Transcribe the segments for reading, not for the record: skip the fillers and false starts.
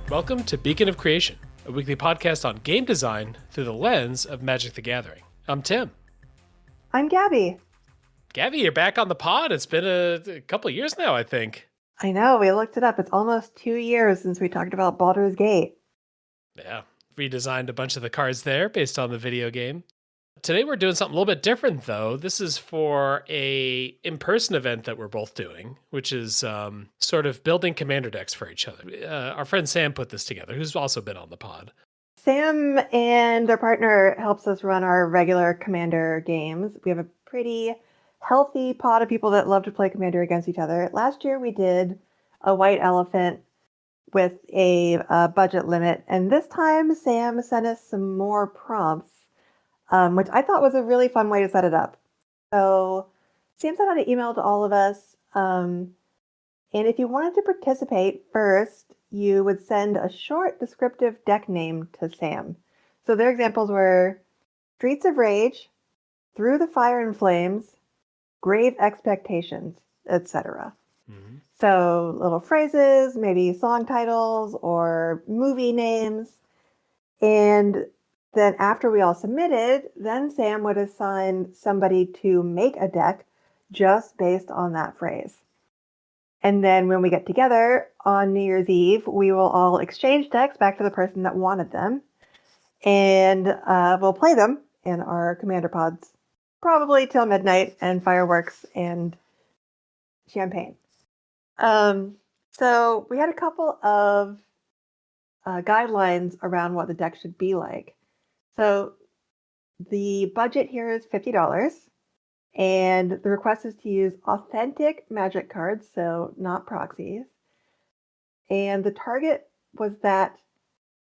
Welcome to Beacon of Creation, a weekly podcast on game design through the lens of Magic the Gathering. I'm Tim. I'm Gaby. Gaby, you're back on the pod. It's been a couple of years now, I think. I know, we looked it up. It's almost 2 years since we talked about Baldur's Gate. Yeah, redesigned a bunch of the cards there based on the video game. Today we're doing something a little bit different, though. This is for a in-person event that we're both doing, which is sort of building commander decks for each other. Our friend Sam put this together, who's also been on the pod. Sam and their partner helps us run our regular Commander games. We have a pretty healthy pod of people that love to play Commander against each other. Last year we did a white elephant with a budget limit, and this time Sam sent us some more prompts, which I thought was a really fun way to set it up. So Sam sent out an email to all of us, and if you wanted to participate, first you would send a short descriptive deck name to Sam. So their examples were Streets of Rage, Through the Fire and Flames, Grave Expectations, etc. Mm-hmm. So little phrases, maybe song titles or movie names. And then after we all submitted, then Sam would assign somebody to make a deck just based on that phrase. And then when we get together on New Year's Eve, we will all exchange decks back to the person that wanted them. And we'll play them in our commander pods, probably till midnight, and fireworks and champagne. So we had a couple of guidelines around what the deck should be like. So the budget here is $50. And the request is to use authentic Magic cards, so not proxies. And the target was that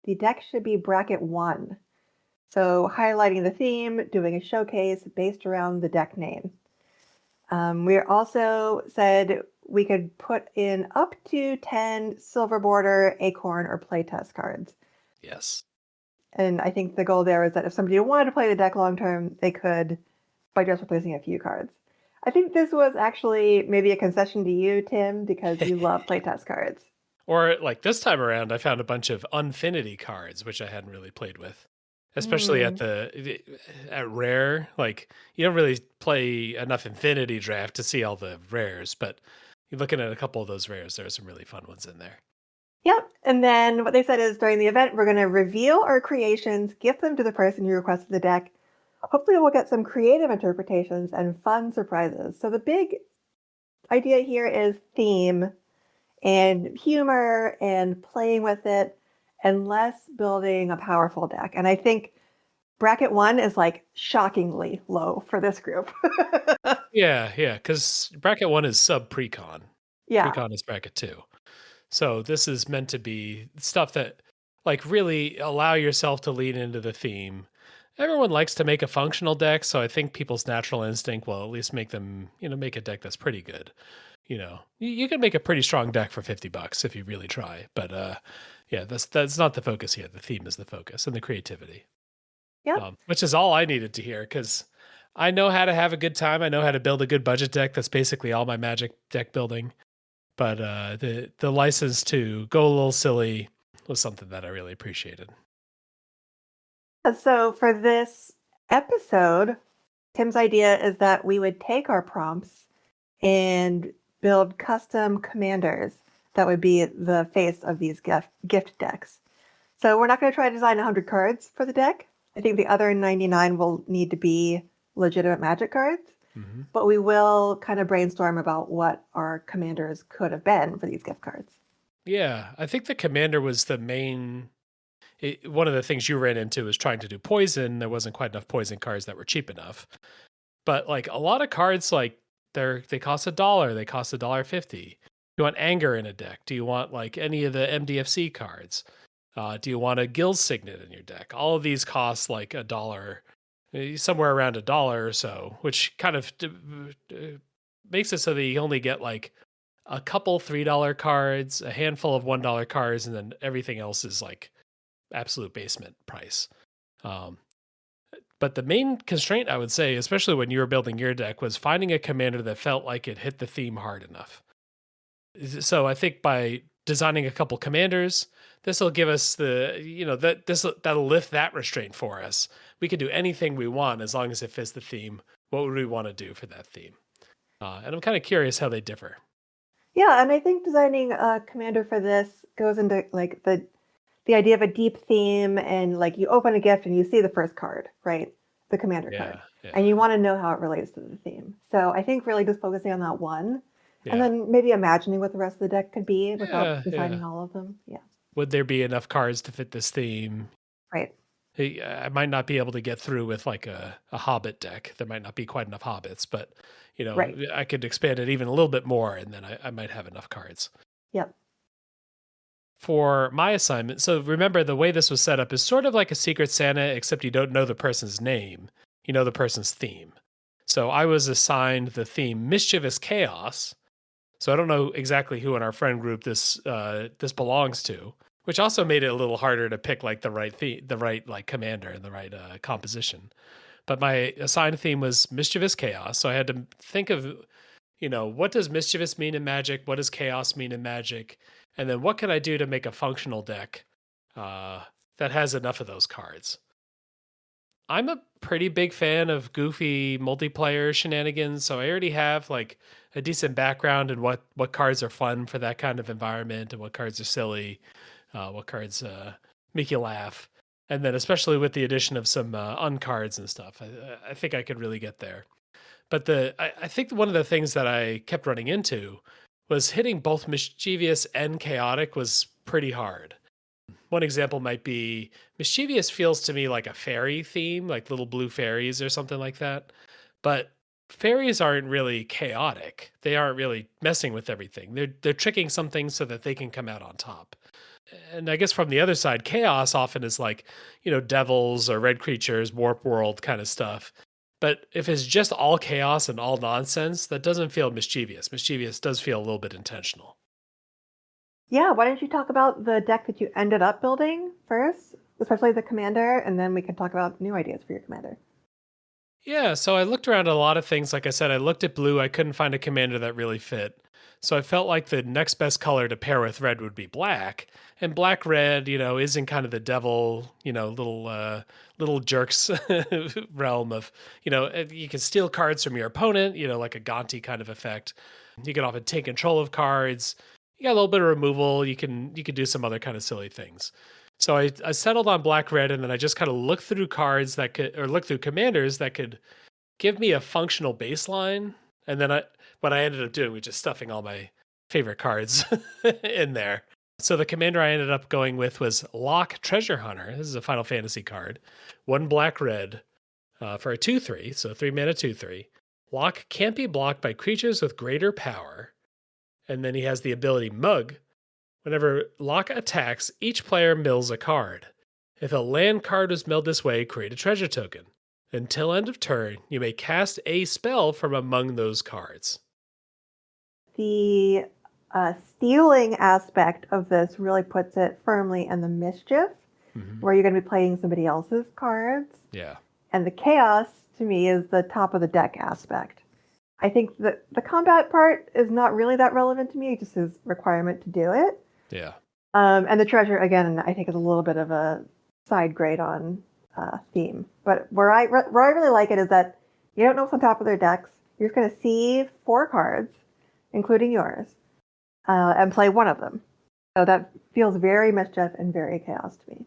the deck should be bracket 1. So highlighting the theme, doing a showcase based around the deck name. We also said we could put in up to 10 Silver Border, Acorn, or Playtest cards. Yes. And I think the goal there is that if somebody wanted to play the deck long term, they could by just replacing a few cards. I think this was actually maybe a concession to you, Tim, because you love playtest cards. Or like this time around, I found a bunch of Unfinity cards, which I hadn't really played with, especially at rare. Like you don't really play enough Infinity draft to see all the rares, but you're looking at a couple of those rares. There are some really fun ones in there. Yep. And then what they said is during the event, we're going to reveal our creations, gift them to the person who requested the deck. Hopefully we'll get some creative interpretations and fun surprises. So the big idea here is theme and humor and playing with it and less building a powerful deck. And I think bracket 1 is like shockingly low for this group. Yeah, because bracket 1 is sub precon. Yeah. Precon is bracket 2. So this is meant to be stuff that like really allow yourself to lean into the theme. Everyone likes to make a functional deck, so I think people's natural instinct will at least make them, make a deck that's pretty good. You can make a pretty strong deck for $50 if you really try. But yeah, that's not the focus here. The theme is the focus and the creativity. Yeah. Which is all I needed to hear because I know how to have a good time. I know how to build a good budget deck. That's basically all my Magic deck building. But the license to go a little silly was something that I really appreciated. So for this episode, Tim's idea is that we would take our prompts and build custom commanders that would be the face of these gift decks. So we're not going to try to design 100 cards for the deck. I think the other 99 will need to be legitimate Magic cards. Mm-hmm. But we will kind of brainstorm about what our commanders could have been for these gift cards. Yeah, I think the commander was the main... one of the things you ran into was trying to do poison. There wasn't quite enough poison cards that were cheap enough. But like a lot of cards, like they cost $1. They cost $1.50. Do you want anger in a deck? Do you want like any of the MDFC cards? Do you want a Guild Signet in your deck? All of these cost like $1, somewhere around $1 or so, which kind of makes it so that you only get like a couple $3 cards, a handful of $1 cards, and then everything else is like absolute basement price. But the main constraint, I would say, especially when you were building your deck, was finding a commander that felt like it hit the theme hard enough. So I think by designing a couple commanders. This will give us that'll lift that restraint for us. We can do anything we want as long as it fits the theme. What would we want to do for that theme? And I'm kind of curious how they differ. Yeah, and I think designing a commander for this goes into like the idea of a deep theme, and like you open a gift and you see the first card, right? The commander card. Yeah. And you want to know how it relates to the theme. So I think really just focusing on that one, and Yeah. then maybe imagining what the rest of the deck could be without designing Yeah. all of them. Yeah. Would there be enough cards to fit this theme? Right. I might not be able to get through with like a Hobbit deck. There might not be quite enough Hobbits, but Right. I could expand it even a little bit more, and then I might have enough cards. Yep. For my assignment, so remember the way this was set up is sort of like a Secret Santa, except you don't know the person's name. You know the person's theme. So I was assigned the theme Mischievous Chaos. So I don't know exactly who in our friend group this belongs to, which also made it a little harder to pick like the right like commander and the right composition. But my assigned theme was Mischievous Chaos, so I had to think of, what does mischievous mean in Magic? What does chaos mean in Magic? And then what can I do to make a functional deck that has enough of those cards? I'm a pretty big fan of goofy multiplayer shenanigans, so I already have like a decent background in what cards are fun for that kind of environment and what cards are silly, what cards make you laugh, and then especially with the addition of some uncards and stuff, I think I could really get there. But I think one of the things that I kept running into was hitting both mischievous and chaotic was pretty hard. One example might be mischievous feels to me like a fairy theme, like little blue fairies or something like that. But fairies aren't really chaotic. They aren't really messing with everything. They're tricking some things so that they can come out on top. And I guess from the other side, chaos often is like, devils or red creatures, warp world kind of stuff. But if it's just all chaos and all nonsense, that doesn't feel mischievous. Mischievous does feel a little bit intentional. Yeah. Why don't you talk about the deck that you ended up building first, especially the commander, and then we can talk about new ideas for your commander. Yeah, so I looked around at a lot of things. Like I said, I looked at blue. I couldn't find a commander that really fit. So I felt like the next best color to pair with red would be black. And black red, is in kind of the devil, little jerks realm of, you can steal cards from your opponent, like a Gonti kind of effect. You can often take control of cards. You got a little bit of removal. You can do some other kind of silly things. So I settled on black red, and then I just kind of looked through cards look through commanders that could give me a functional baseline. And then what I ended up doing was just stuffing all my favorite cards in there. So the commander I ended up going with was Lock Treasure Hunter. This is a Final Fantasy card. 1 black red for a 2/3, so 3 mana 2/3. Lock can't be blocked by creatures with greater power. And then he has the ability Mug. Whenever Lock attacks, each player mills a card. If a land card was milled this way, create a treasure token. Until end of turn, you may cast a spell from among those cards. The stealing aspect of this really puts it firmly in the mischief, where you're going to be playing somebody else's cards. Yeah. And the chaos, to me, is the top of the deck aspect. I think that the combat part is not really that relevant to me, it just is requirement to do it. Yeah. And the treasure, again, I think is a little bit of a side grade on theme. But where I really like it is that you don't know what's on top of their decks. You're just going to see 4 cards, including yours, and play one of them. So that feels very mischief and very chaos to me.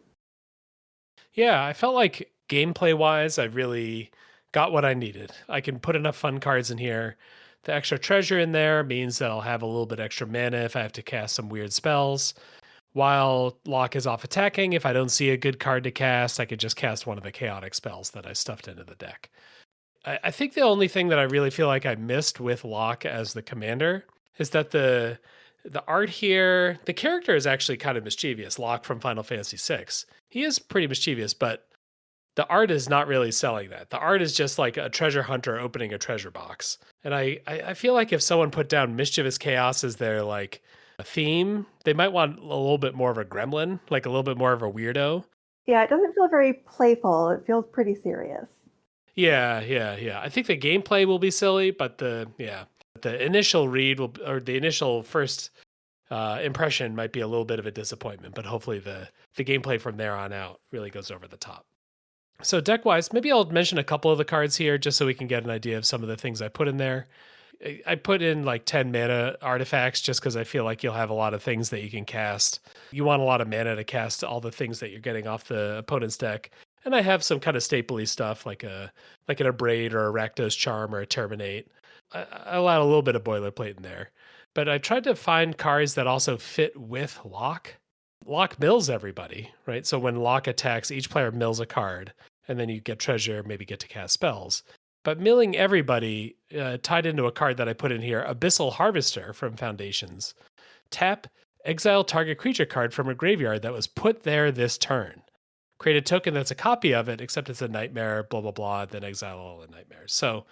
Yeah, I felt like gameplay wise, I really got what I needed. I can put enough fun cards in here. The extra treasure in there means that I'll have a little bit extra mana if I have to cast some weird spells. While Lock is off attacking, if I don't see a good card to cast, I could just cast one of the chaotic spells that I stuffed into the deck. I think the only thing that I really feel like I missed with Lock as the commander is that the art here, the character is actually kind of mischievous. Lock from Final Fantasy VI. He is pretty mischievous, but the art is not really selling that. The art is just like a treasure hunter opening a treasure box. And I feel like if someone put down Mischievous Chaos as their like a theme, they might want a little bit more of a gremlin, like a little bit more of a weirdo. Yeah, it doesn't feel very playful. It feels pretty serious. Yeah. I think the gameplay will be silly, but the initial read will, or the initial first impression might be a little bit of a disappointment, but hopefully the gameplay from there on out really goes over the top. So deck wise, maybe I'll mention a couple of the cards here just so we can get an idea of some of the things I put in there. I put in like 10 mana artifacts just because I feel like you'll have a lot of things that you can cast. You want a lot of mana to cast all the things that you're getting off the opponent's deck. And I have some kind of stapley stuff like an Abrade or a Rakdos Charm or a Terminate. I allow a little bit of boilerplate in there. But I tried to find cards that also fit with Lock. Lock mills everybody, right? So when Lock attacks, each player mills a card, and then you get treasure, maybe get to cast spells. But milling everybody tied into a card that I put in here, Abyssal Harvester from Foundations. Tap, exile target creature card from a graveyard that was put there this turn. Create a token that's a copy of it, except it's a nightmare, blah, blah, blah, then exile all the nightmares. So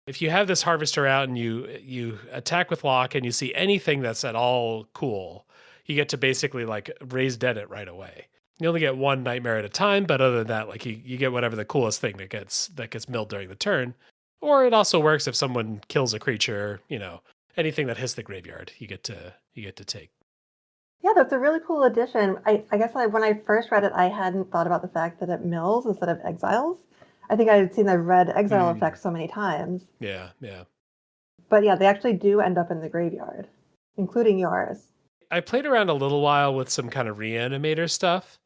if you have this Harvester out and you attack with Lock and you see anything that's at all cool, you get to basically like raise dead it right away. You only get one nightmare at a time, but other than that, like you get whatever the coolest thing that gets milled during the turn. Or it also works if someone kills a creature, anything that hits the graveyard, you get to take. Yeah, that's a really cool addition. I guess when I first read it, I hadn't thought about the fact that it mills instead of exiles. I think I had seen the red exile effect so many times. Yeah. But yeah, they actually do end up in the graveyard, including yours. I played around a little while with some kind of reanimator stuff.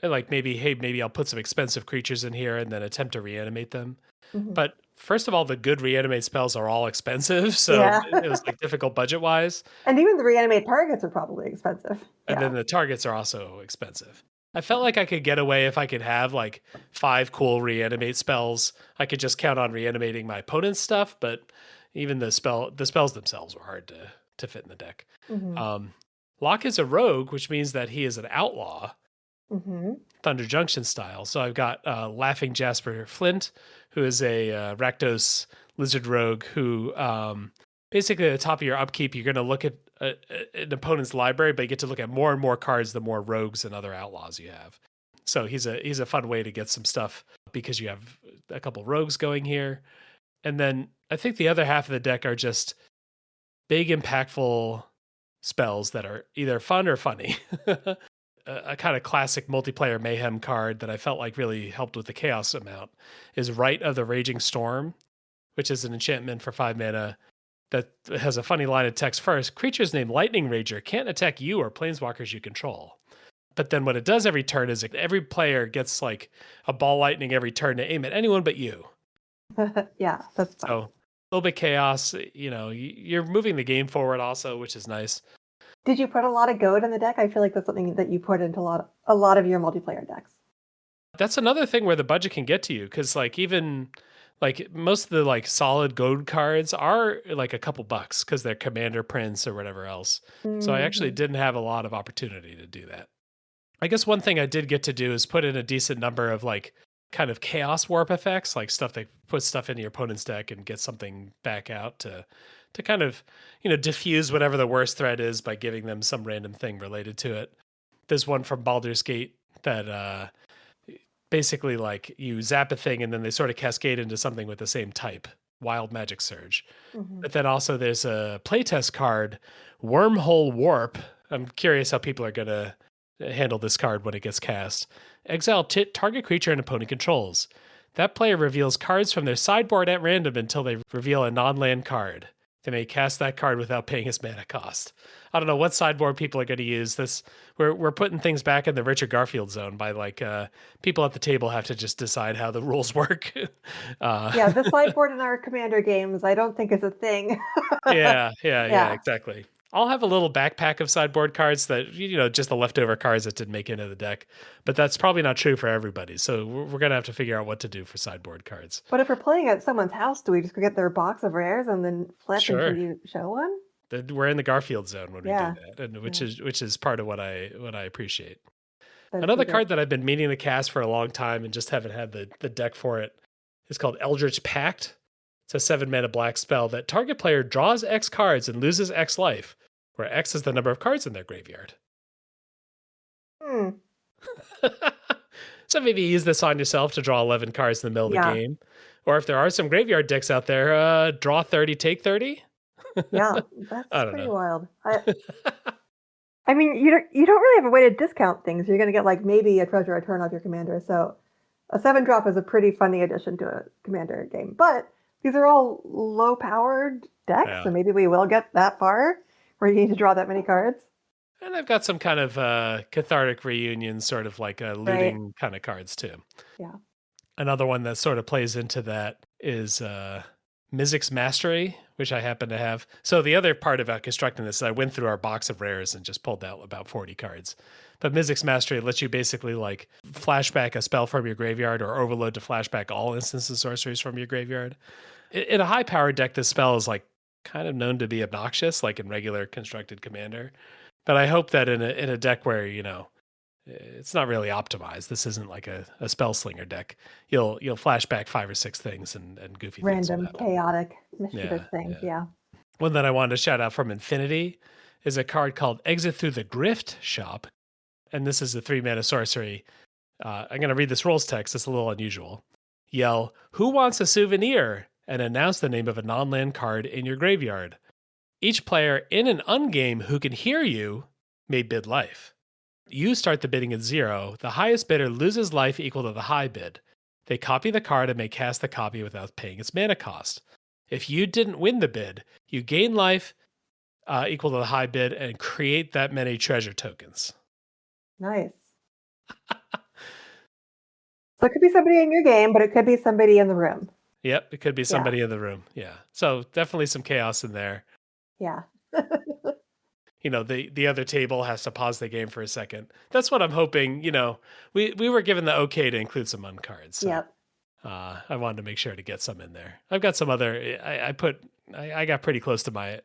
And like maybe I'll put some expensive creatures in here and then attempt to reanimate them. Mm-hmm. But first of all, the good reanimate spells are all expensive, so it was like difficult budget wise. And even the reanimate targets are probably expensive. And then the targets are also expensive. I felt like I could get away if I could have like 5 cool reanimate spells. I could just count on reanimating my opponent's stuff, but even the spells themselves were hard to fit in the deck. Mm-hmm. Locke is a rogue, which means that he is an outlaw. Mm-hmm. Thunder Junction style. So I've got Laughing Jasper Flint, who is a Rakdos lizard rogue who basically at the top of your upkeep, you're going to look at an opponent's library, but you get to look at more and more cards the more rogues and other outlaws you have. So he's a fun way to get some stuff because you have a couple rogues going here. And then I think the other half of the deck are just big, impactful spells that are either fun or funny. A kind of classic multiplayer mayhem card that I felt like really helped with the chaos amount is Rite of the Raging Storm, which is an enchantment for 5 mana that has a funny line of text first. Creatures named Lightning Rager can't attack you or planeswalkers you control. But then what it does every turn is every player gets like a ball lightning every turn to aim at anyone but you. Yeah, that's fun. So a little bit chaos, you're moving the game forward also, which is nice. Did you put a lot of goad in the deck? I feel like that's something that you put into a lot of your multiplayer decks. That's another thing where the budget can get to you, because like even like most of the like solid gold cards are like a couple bucks because they're commander prints or whatever else. Mm-hmm. So I actually didn't have a lot of opportunity to do that. I guess one thing I did get to do is put in a decent number of like kind of chaos warp effects, like stuff that puts stuff into your opponent's deck and gets something back out to kind of, diffuse whatever the worst threat is by giving them some random thing related to it. There's one from Baldur's Gate that basically like you zap a thing and then they sort of cascade into something with the same type, Wild Magic Surge. Mm-hmm. But then also there's a playtest card, Wormhole Warp. I'm curious how people are going to handle this card when it gets cast. Exile target creature and opponent controls. That player reveals cards from their sideboard at random until they reveal a non-land card. They may cast that card without paying its mana cost. I don't know what sideboard people are going to use. This we're putting things back in the Richard Garfield zone by like people at the table have to just decide how the rules work. Yeah, the sideboard in our commander games, I don't think is a thing. Yeah, exactly. I'll have a little backpack of sideboard cards that, just the leftover cards that didn't make it into the deck. But that's probably not true for everybody. So we're going to have to figure out what to do for sideboard cards. But if we're playing at someone's house, do we just go get their box of rares and then flip until you show one? We're in the Garfield zone when we do that, and which is part of what I appreciate. That's Another card that I've been meaning to cast for a long time and just haven't had the deck for it is called Eldritch Pact. It's a 7 mana black spell that target player draws X cards and loses X life, where X is the number of cards in their graveyard. So maybe use this on yourself to draw 11 cards in the middle of the game. Or if there are some graveyard decks out there, draw 30, take 30. Yeah, that's pretty wild. I mean, you don't really have a way to discount things. You're going to get like maybe a treasure return off your commander. So a 7-drop is a pretty funny addition to a commander game. But these are all low powered decks, Yeah. so maybe we will get that far where you need to draw that many cards. And I've got some kind of cathartic reunion, sort of like Right. looting kind of cards too. Yeah. Another one that sort of plays into that is Mizzix Mastery, which I happen to have. So the other part about constructing this, I went through our box of rares and just pulled out about 40 cards. But Mizzix Mastery lets you basically like flashback a spell from your graveyard or overload to flashback all instances sorceries from your graveyard. In a high powered deck, this spell is like kind of known to be obnoxious, like in regular constructed commander. But I hope that in a deck where, it's not really optimized. This isn't like a spell slinger deck. You'll flash back 5 or 6 things and goofy things will Random, happen. chaotic, mischievous Yeah, things. yeah. Yeah. One that I wanted to shout out from Infinity is a card called Exit Through the Grift Shop. And this is a 3-mana sorcery. I'm going to read this rules text. It's a little unusual. Yell, "Who wants a souvenir?" and announce the name of a non-land card in your graveyard. Each player in an ungame who can hear you may bid life. You start the bidding at 0. The highest bidder loses life equal to the high bid. They copy the card and may cast the copy without paying its mana cost. If you didn't win the bid, you gain life equal to the high bid and create that many treasure tokens. Nice. So it could be somebody in your game, but it could be somebody in the room. Yep, it could be somebody in the room. Yeah. So definitely some chaos in there. Yeah. The other table has to pause the game for a second. That's what I'm hoping. We were given the okay to include some uncards. So Yep. I wanted to make sure to get some in there. I've got some other. I got pretty close to my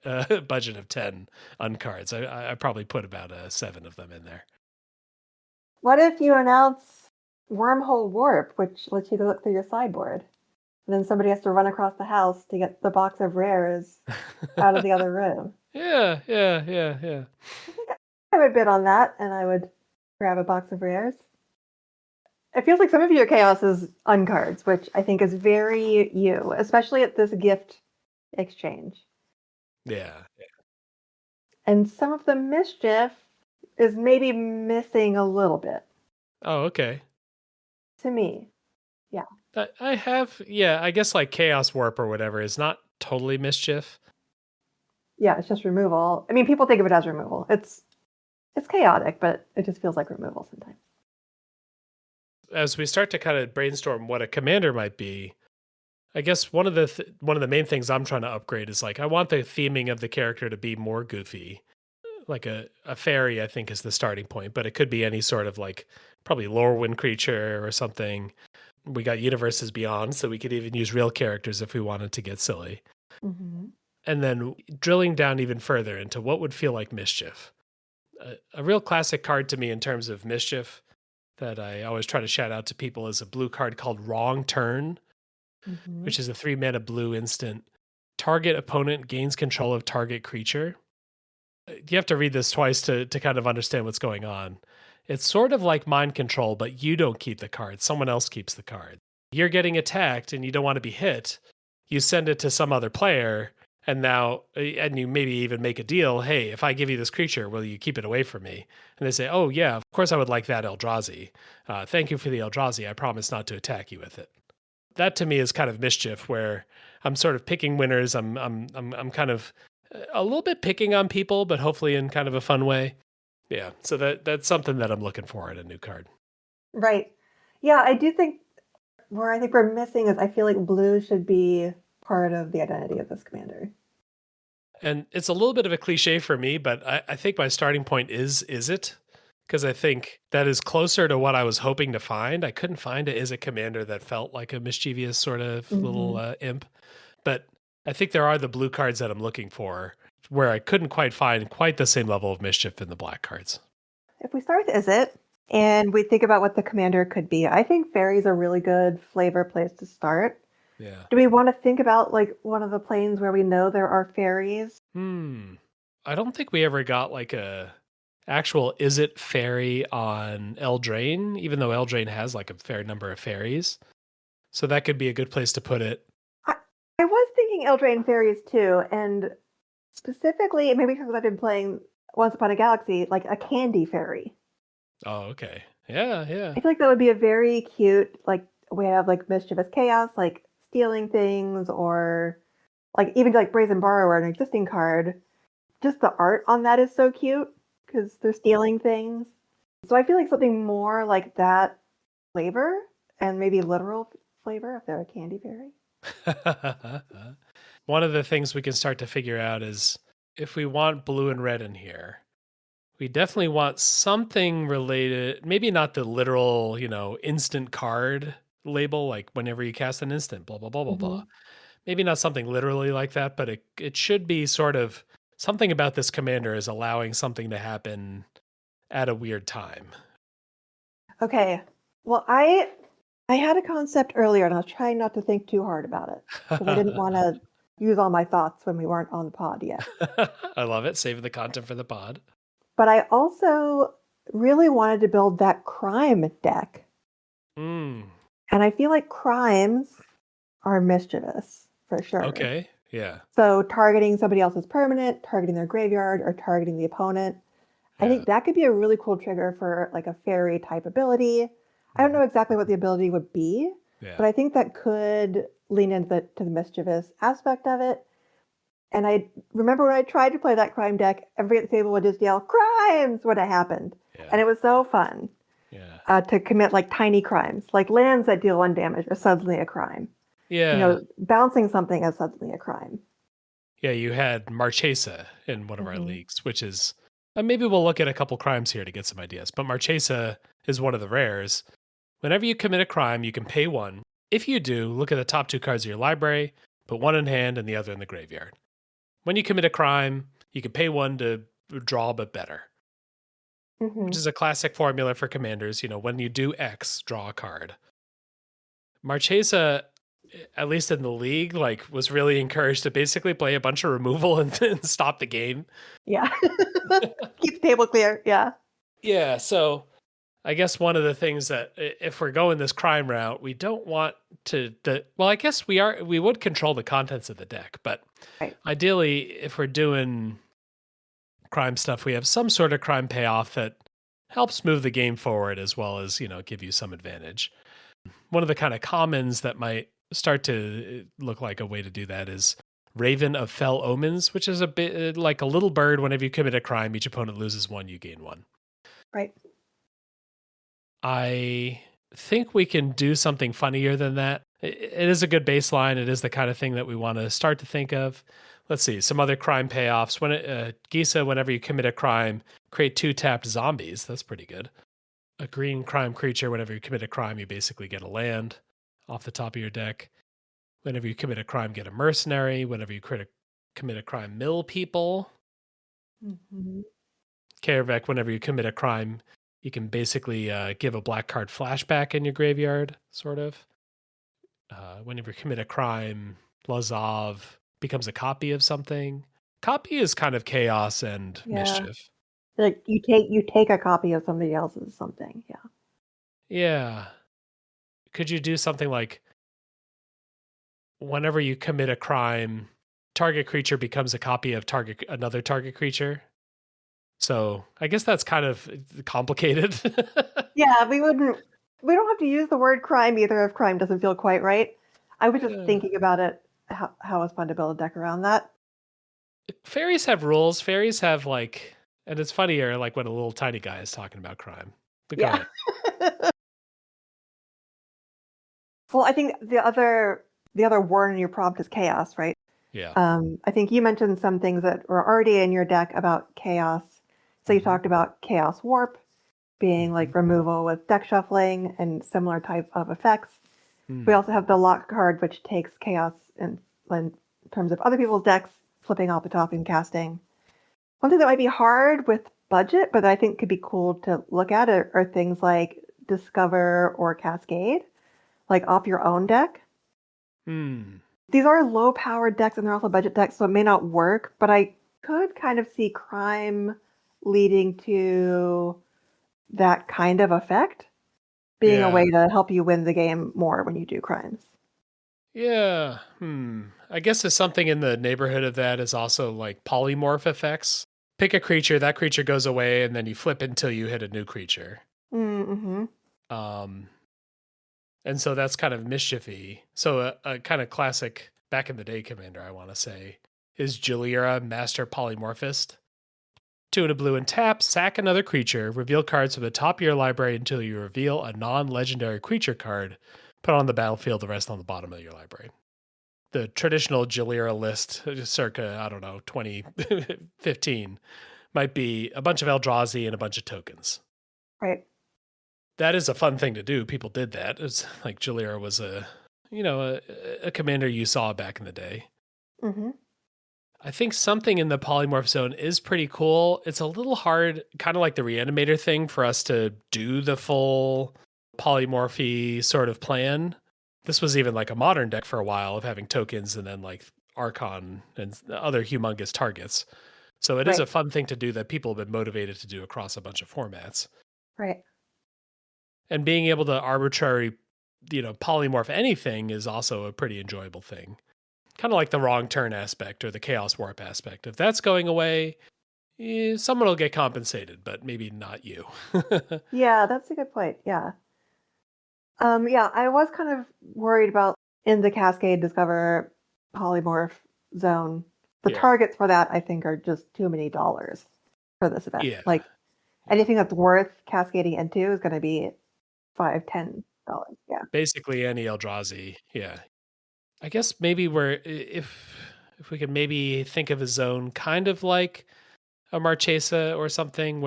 budget of 10 uncards. I probably put about 7 of them in there. What if you announce Wormhole Warp, which lets you look through your sideboard? And then somebody has to run across the house to get the box of rares out of the other room. Yeah. I think I would bid on that, and I would grab a box of rares. It feels like some of your chaos is uncards, which I think is very you, especially at this gift exchange. Yeah. And some of the mischief is maybe missing a little bit Oh, okay. to me. Yeah. I have, yeah, I guess like Chaos Warp or whatever is not totally mischief. Yeah, it's just removal. I mean, people think of it as removal. It's chaotic, but it just feels like removal sometimes. As we start to kind of brainstorm what a commander might be, I guess one of the main things I'm trying to upgrade is like I want the theming of the character to be more goofy. Like a fairy, I think, is the starting point, but it could be any sort of like probably Lorewind creature or something. We got Universes Beyond, so we could even use real characters if we wanted to get silly. Mm-hmm. And then drilling down even further into what would feel like mischief. A real classic card to me in terms of mischief that I always try to shout out to people is a blue card called Wrong Turn, Mm-hmm. which is a 3-mana blue instant. Target opponent gains control of target creature. You have to read this twice to kind of understand what's going on. It's sort of like mind control, but you don't keep the card. Someone else keeps the card. You're getting attacked and you don't want to be hit. You send it to some other player, and you maybe even make a deal. Hey, if I give you this creature, will you keep it away from me? And they say, oh, yeah, of course I would like that Eldrazi. Thank you for the Eldrazi. I promise not to attack you with it. That to me is kind of mischief where I'm sort of picking winners. I'm kind of a little bit picking on people, but hopefully in kind of a fun way. Yeah, so that's something that I'm looking for in a new card. Right. Yeah, I do think where I think we're missing is I feel like blue should be part of the identity of this commander. And it's a little bit of a cliche for me, but I think my starting point is it? Because I think that is closer to what I was hoping to find. I couldn't find a commander that felt like a mischievous sort of little imp. But I think there are the blue cards that I'm looking for where I couldn't quite find quite the same level of mischief in the black cards. If we start with Is It and we think about what the commander could be, I think fairy's a really good flavor place to start. Yeah. Do we want to think about like one of the planes where we know there are fairies? I don't think we ever got like a actual Is It fairy on Eldraine, even though Eldraine has like a fair number of fairies. So that could be a good place to put it. I was thinking Eldraine fairies too, and specifically, maybe because I've been playing Once Upon a Galaxy, like a candy fairy. Oh, okay. Yeah, yeah. I feel like that would be a very cute, like we have like Mischievous Chaos, like stealing things, or like even like Brazen Borrower, an existing card. Just the art on that is so cute because they're stealing things. So I feel like something more like that flavor, and maybe literal flavor if they're a candy fairy. One of the things we can start to figure out is if we want blue and red in here, we definitely want something related, maybe not the literal, instant card label, like whenever you cast an instant, blah, blah, blah, blah, blah. Hmm. Maybe not something literally like that, but it should be sort of something about this commander is allowing something to happen at a weird time. Okay. Well, I had a concept earlier, and I was trying not to think too hard about it because I didn't want to use all my thoughts when we weren't on the pod yet. I love it. Saving the content for the pod. But I also really wanted to build that crime deck. Mm, And I feel like crimes are mischievous for sure. okay. Yeah. So targeting somebody else's permanent, targeting their graveyard, or targeting the opponent. I Yeah. think that could be a really cool trigger for like a fairy type ability. I don't know exactly what the ability would be, Yeah. but I think that could lean into the mischievous aspect of it. And I remember when I tried to play that crime deck, everybody at the table would just yell "crimes" when it happened, Yeah. and it was so fun Yeah. to commit like tiny crimes, like lands that deal 1 damage are suddenly a crime. Yeah. Bouncing something is suddenly a crime. Yeah. You had Marchesa in one of our Mm-hmm. leagues, which is maybe we'll look at a couple crimes here to get some ideas. But Marchesa is one of the rares. Whenever you commit a crime, you can pay 1. If you do, look at the top 2 cards of your library, put 1 in hand and the other in the graveyard. When you commit a crime, you can pay 1 to draw but better, Mm-hmm. which is a classic formula for commanders. When you do X, draw a card. Marchesa, at least in the league, was really encouraged to basically play a bunch of removal and stop the game. Yeah. Keep the table clear. Yeah. Yeah, so I guess one of the things that if we're going this crime route, we don't want well, I guess we would control the contents of the deck, but Right. ideally if we're doing crime stuff, we have some sort of crime payoff that helps move the game forward as well as, give you some advantage. One of the kind of commons that might start to look like a way to do that is Raven of Fell Omens, which is a bit like a little bird. Whenever you commit a crime, each opponent loses 1, you gain 1. Right. I think we can do something funnier than that. It is a good baseline. It is the kind of thing that we want to start to think of. Let's see some other crime payoffs. Gisa, whenever you commit a crime, create 2 tapped zombies. That's pretty good. A green crime creature. Whenever you commit a crime, you basically get a land off the top of your deck. Whenever you commit a crime, get a mercenary. Whenever you commit a crime, mill people. Mm-hmm. Karavek, whenever you commit a crime, you can basically give a black card flashback in your graveyard, sort of. Whenever you commit a crime, Lazav becomes a copy of something. Copy is kind of chaos and Yeah. mischief. Like you take a copy of somebody else's something. Yeah. Yeah. Could you do something like whenever you commit a crime, target creature becomes a copy of another target creature? So I guess that's kind of complicated. Yeah, we don't have to use the word crime either if crime doesn't feel quite right. I was just Yeah. thinking about it, how it's fun to build a deck around that. Fairies have rules. Fairies have and it's funnier when a little tiny guy is talking about crime. But go Yeah. ahead. Well, I think the other word in your prompt is chaos, right? Yeah. I think you mentioned some things that were already in your deck about chaos. So you talked about chaos warp being like removal with deck shuffling and similar type of effects. We also have the lock card, which takes chaos in terms of other people's decks, flipping off the top and casting. One thing that might be hard with budget, but I think could be cool to look at are things like Discover or Cascade, like off your own deck. These are low powered decks and they're also budget decks, so it may not work, but I could kind of see crime leading to that kind of effect being a way to help you win the game more when you do crimes. Yeah. I guess there's something in the neighborhood of that is also like polymorph effects. pick a creature, that creature goes away, and then you flip until you hit a new creature. Mm-hmm. Um, and so that's kind of mischiefy. So a kind of classic back in the day commander, I want to say, is Jalira, Master Polymorphist. 2 and a blue and tap, sack another creature, reveal cards from the top of your library until you reveal a non-legendary creature card, put on the battlefield, the rest on the bottom of your library. The traditional Jalira list, circa, I don't know, 2015, might be a bunch of Eldrazi and a bunch of tokens. Right. That is a fun thing to do. People did that. It's like Jalira was a commander you saw back in the day. Mm-hmm. I think something in the polymorph zone is pretty cool. It's a little hard, kind of like the reanimator thing, for us to do the full polymorphy sort of plan. This was even like a modern deck for a while of having tokens and then like Archon and other humongous targets. So it is Right. a fun thing to do that people have been motivated to do across a bunch of formats. Right. And being able to arbitrary, polymorph anything is also a pretty enjoyable thing. Kind of like the wrong turn aspect or the chaos warp aspect. If that's going away, someone will get compensated, but maybe not you. Yeah, that's a good point. Yeah. Yeah, I was kind of worried about in the Cascade Discover polymorph zone. The Yeah. targets for that, I think, are just too many dollars for this event. Yeah. Like Yeah. anything that's worth cascading into is going to be $5, $10. Yeah. Basically any Eldrazi. Yeah. I guess maybe if we could maybe think of a zone kind of like a Marchesa or something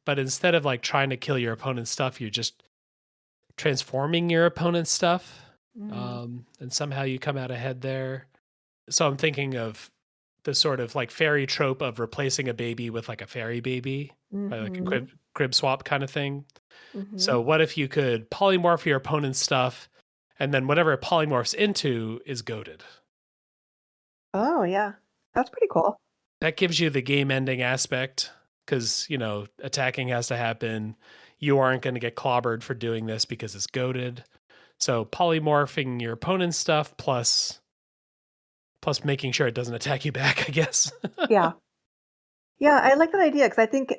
but instead of like trying to kill your opponent's stuff, you're just transforming your opponent's stuff. Mm. And somehow you come out ahead there. So I'm thinking of the sort of like fairy trope of replacing a baby with like a fairy baby, right? Like a Mm-hmm. crib swap kind of thing. Mm-hmm. So what if you could polymorph your opponent's stuff, and then whatever it polymorphs into is goaded? Oh, yeah. That's pretty cool. That gives you the game ending aspect because, attacking has to happen. You aren't going to get clobbered for doing this because it's goaded. So polymorphing your opponent's stuff plus making sure it doesn't attack you back, I guess. Yeah. Yeah, I like that idea because I think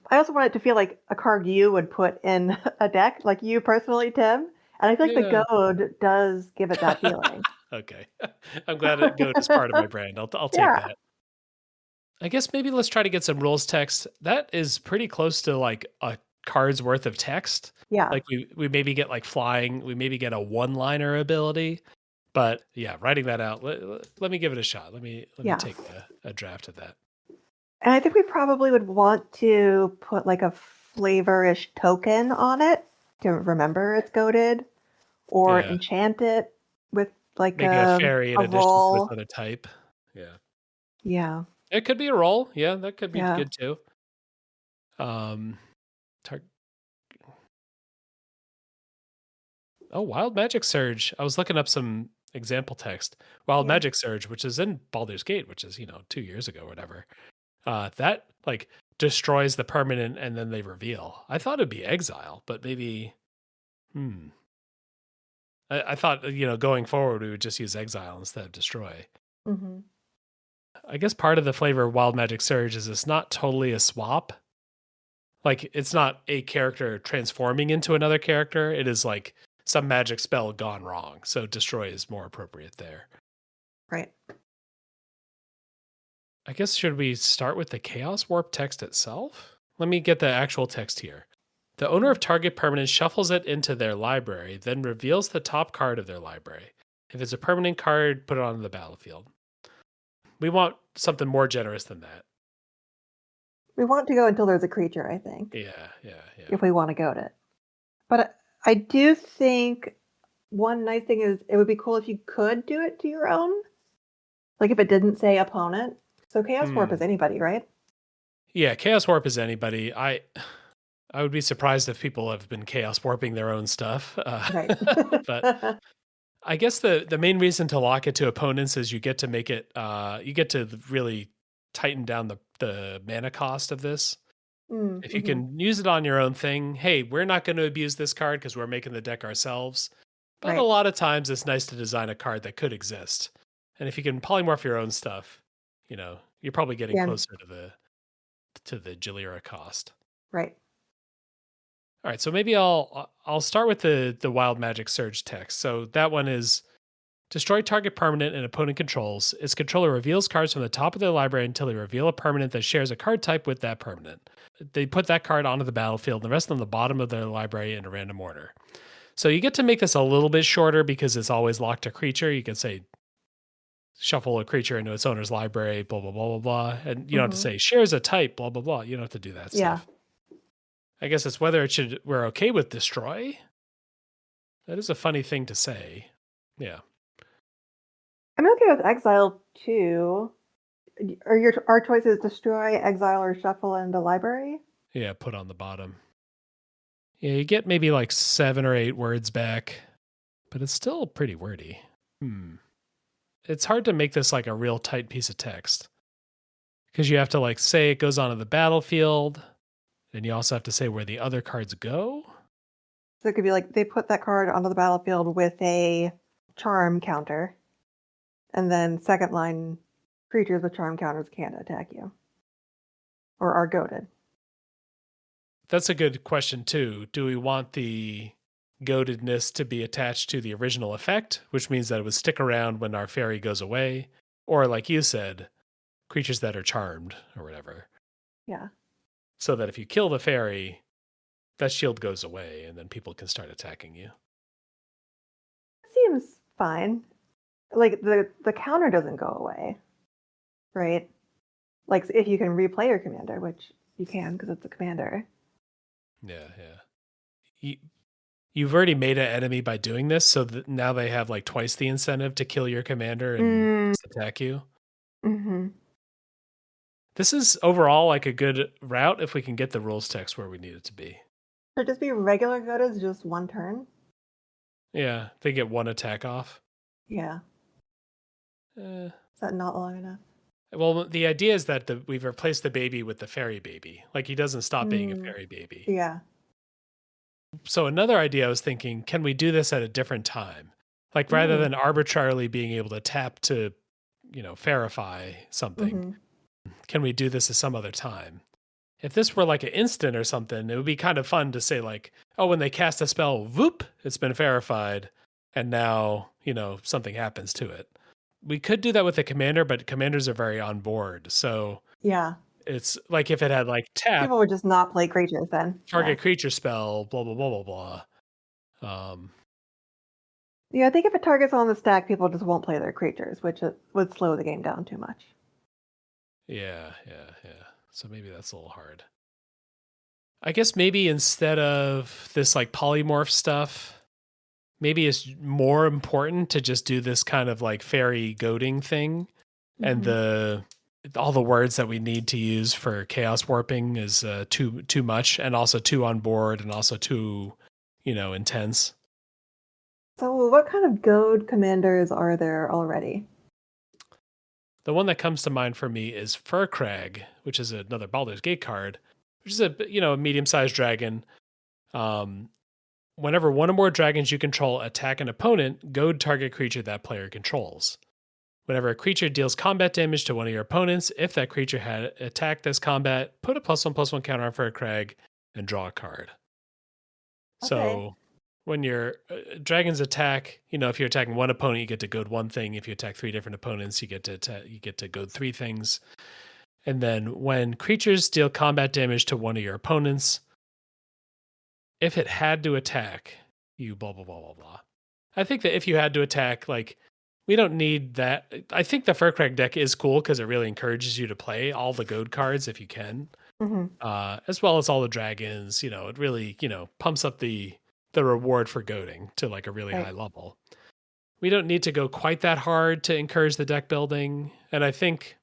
I also want it to feel like a card you would put in a deck, like you personally, Tim. And I feel like the Yeah. goad does give it that feeling. Okay. I'm glad it goat is part of my brand. I'll take Yeah. that. I guess maybe let's try to get some rules text. That is pretty close to like a card's worth of text. Yeah. Like we maybe get like flying, we maybe get a one-liner ability. But yeah, writing that out, let me give it a shot. Let me Yeah. take a draft of that. And I think we probably would want to put like a flavorish token on it to remember it's goaded or Yeah. enchant it with like Maybe a fairy in a addition to its roll. other type. Yeah. Yeah. It could be a roll. Yeah, that could be Yeah. good too. Um tar- Oh, Wild Magic Surge. I was looking up some example text. Wild Yeah. Magic Surge, which is in Baldur's Gate, which is, 2 years ago or whatever. That like destroys the permanent and then they reveal. I thought it'd be exile, but maybe I thought, going forward we would just use exile instead of destroy. Hmm. I guess part of the flavor of Wild Magic Surge is it's not totally a swap. Like it's not a character transforming into another character. It is like some magic spell gone wrong. So destroy is more appropriate there. Right. I guess should we start with the Chaos Warp text itself? Let me get the actual text here. The owner Mhm. of target permanent shuffles it into their library, then reveals the top card of their library. If it's a permanent card, put it on the battlefield. We want something more generous than that. We want to go until there's a creature, I think, Yeah, yeah, yeah. if we want to goad it. But I do think one nice thing is it would be cool if you could do it to your own. Like if it didn't say opponent. So Chaos Warp is anybody, right? Yeah, Chaos Warp is anybody. I would be surprised if people have been Chaos Warping their own stuff. Right. But I guess the main reason to lock it to opponents is you get to make it you get to really tighten down the mana cost of this. If you Mm-hmm. can use it on your own thing, hey, we're not going to abuse this card because we're making the deck ourselves. But a Right. lot of times it's nice to design a card that could exist. And if you can polymorph your own stuff, you're probably getting Yeah. closer to to the Jalira cost. Right. All right, so maybe I'll start with the Wild Magic Surge text. So that one is destroy target permanent and opponent controls. Its controller reveals cards from the top of their library until they reveal a permanent that shares a card type with that permanent. They put that card onto the battlefield, and the rest on the bottom of their library in a random order. So you get to make this a little bit shorter because it's always locked to creature. You can say shuffle a creature into its owner's library, blah, blah, blah, blah, blah. And you don't have to say shares a type, blah, blah, blah. You don't have to do that Yeah. stuff. I guess it's whether we're okay with destroy. That is a funny thing to say. Yeah. I'm okay with exile too. Are our choices destroy, exile, or shuffle into library? Yeah, put on the bottom. Yeah, you get maybe like 7 or 8 words back, but it's still pretty wordy. It's hard to make this like a real tight piece of text because you have to like say it goes onto the battlefield, and you also have to say where the other cards go. So it could be like they put that card onto the battlefield with a charm counter, and then second line creatures with charm counters can't attack you or are goaded. That's a good question too. Do we want the goatedness to be attached to the original effect, which means that it would stick around when our fairy goes away? Or like you said, creatures that are charmed or whatever. Yeah. So that if you kill the fairy, that shield goes away and then people can start attacking you. Seems fine. Like the counter doesn't go away, right? Like if you can replay your commander, which you can because it's a commander. Yeah. You've already made an enemy by doing this, so that now they have like twice the incentive to kill your commander and attack you. Mm-hmm. This is overall like a good route if we can get the rules text where we need it to be. Should it just be regular good as just one turn? Yeah, they get 1 attack off. Yeah. Is that not long enough? Well, the idea is that we've replaced the baby with the fairy baby. Like he doesn't stop being a fairy baby. Yeah. So another idea I was thinking, can we do this at a different time? Like rather than arbitrarily being able to tap to, fairify something, can we do this at some other time? If this were like an instant or something, it would be kind of fun to say like, oh, when they cast a spell, whoop, it's been verified. And now, something happens to it. We could do that with a commander, but commanders are very on board. So Yeah. it's like if it had like tap, People would just not play creatures then. target creature spell, blah, blah, blah, blah, blah. Yeah, I think if it targets on the stack, people just won't play their creatures, which would slow the game down too much. Yeah. So maybe that's a little hard. I guess maybe instead of this like polymorph stuff, maybe it's more important to just do this kind of like fairy goading thing. And all the words that we need to use for chaos warping is too much, and also too on board, and also too, intense. So what kind of goad commanders are there already? The one that comes to mind for me is Furcrag, which is another Baldur's Gate card, which is a medium-sized dragon. Whenever one or more dragons you control attack an opponent, goad target creature that player controls. Whenever a creature deals combat damage to one of your opponents, if that creature had attacked this combat, put a +1/+1 counter on Furcrag and draw a card. Okay. So when your dragons attack, if you're attacking one opponent, you get to goad one thing. If you attack 3 different opponents, you get to goad 3 things. And then when creatures deal combat damage to one of your opponents, if it had to attack, you blah blah blah blah blah. I think that if you had to attack, like we don't need that. I think the Furcrag deck is cool because it really encourages you to play all the goad cards if you can, as well as all the dragons. It really pumps up the reward for goading to like a really high level. We don't need to go quite that hard to encourage the deck building, and I think,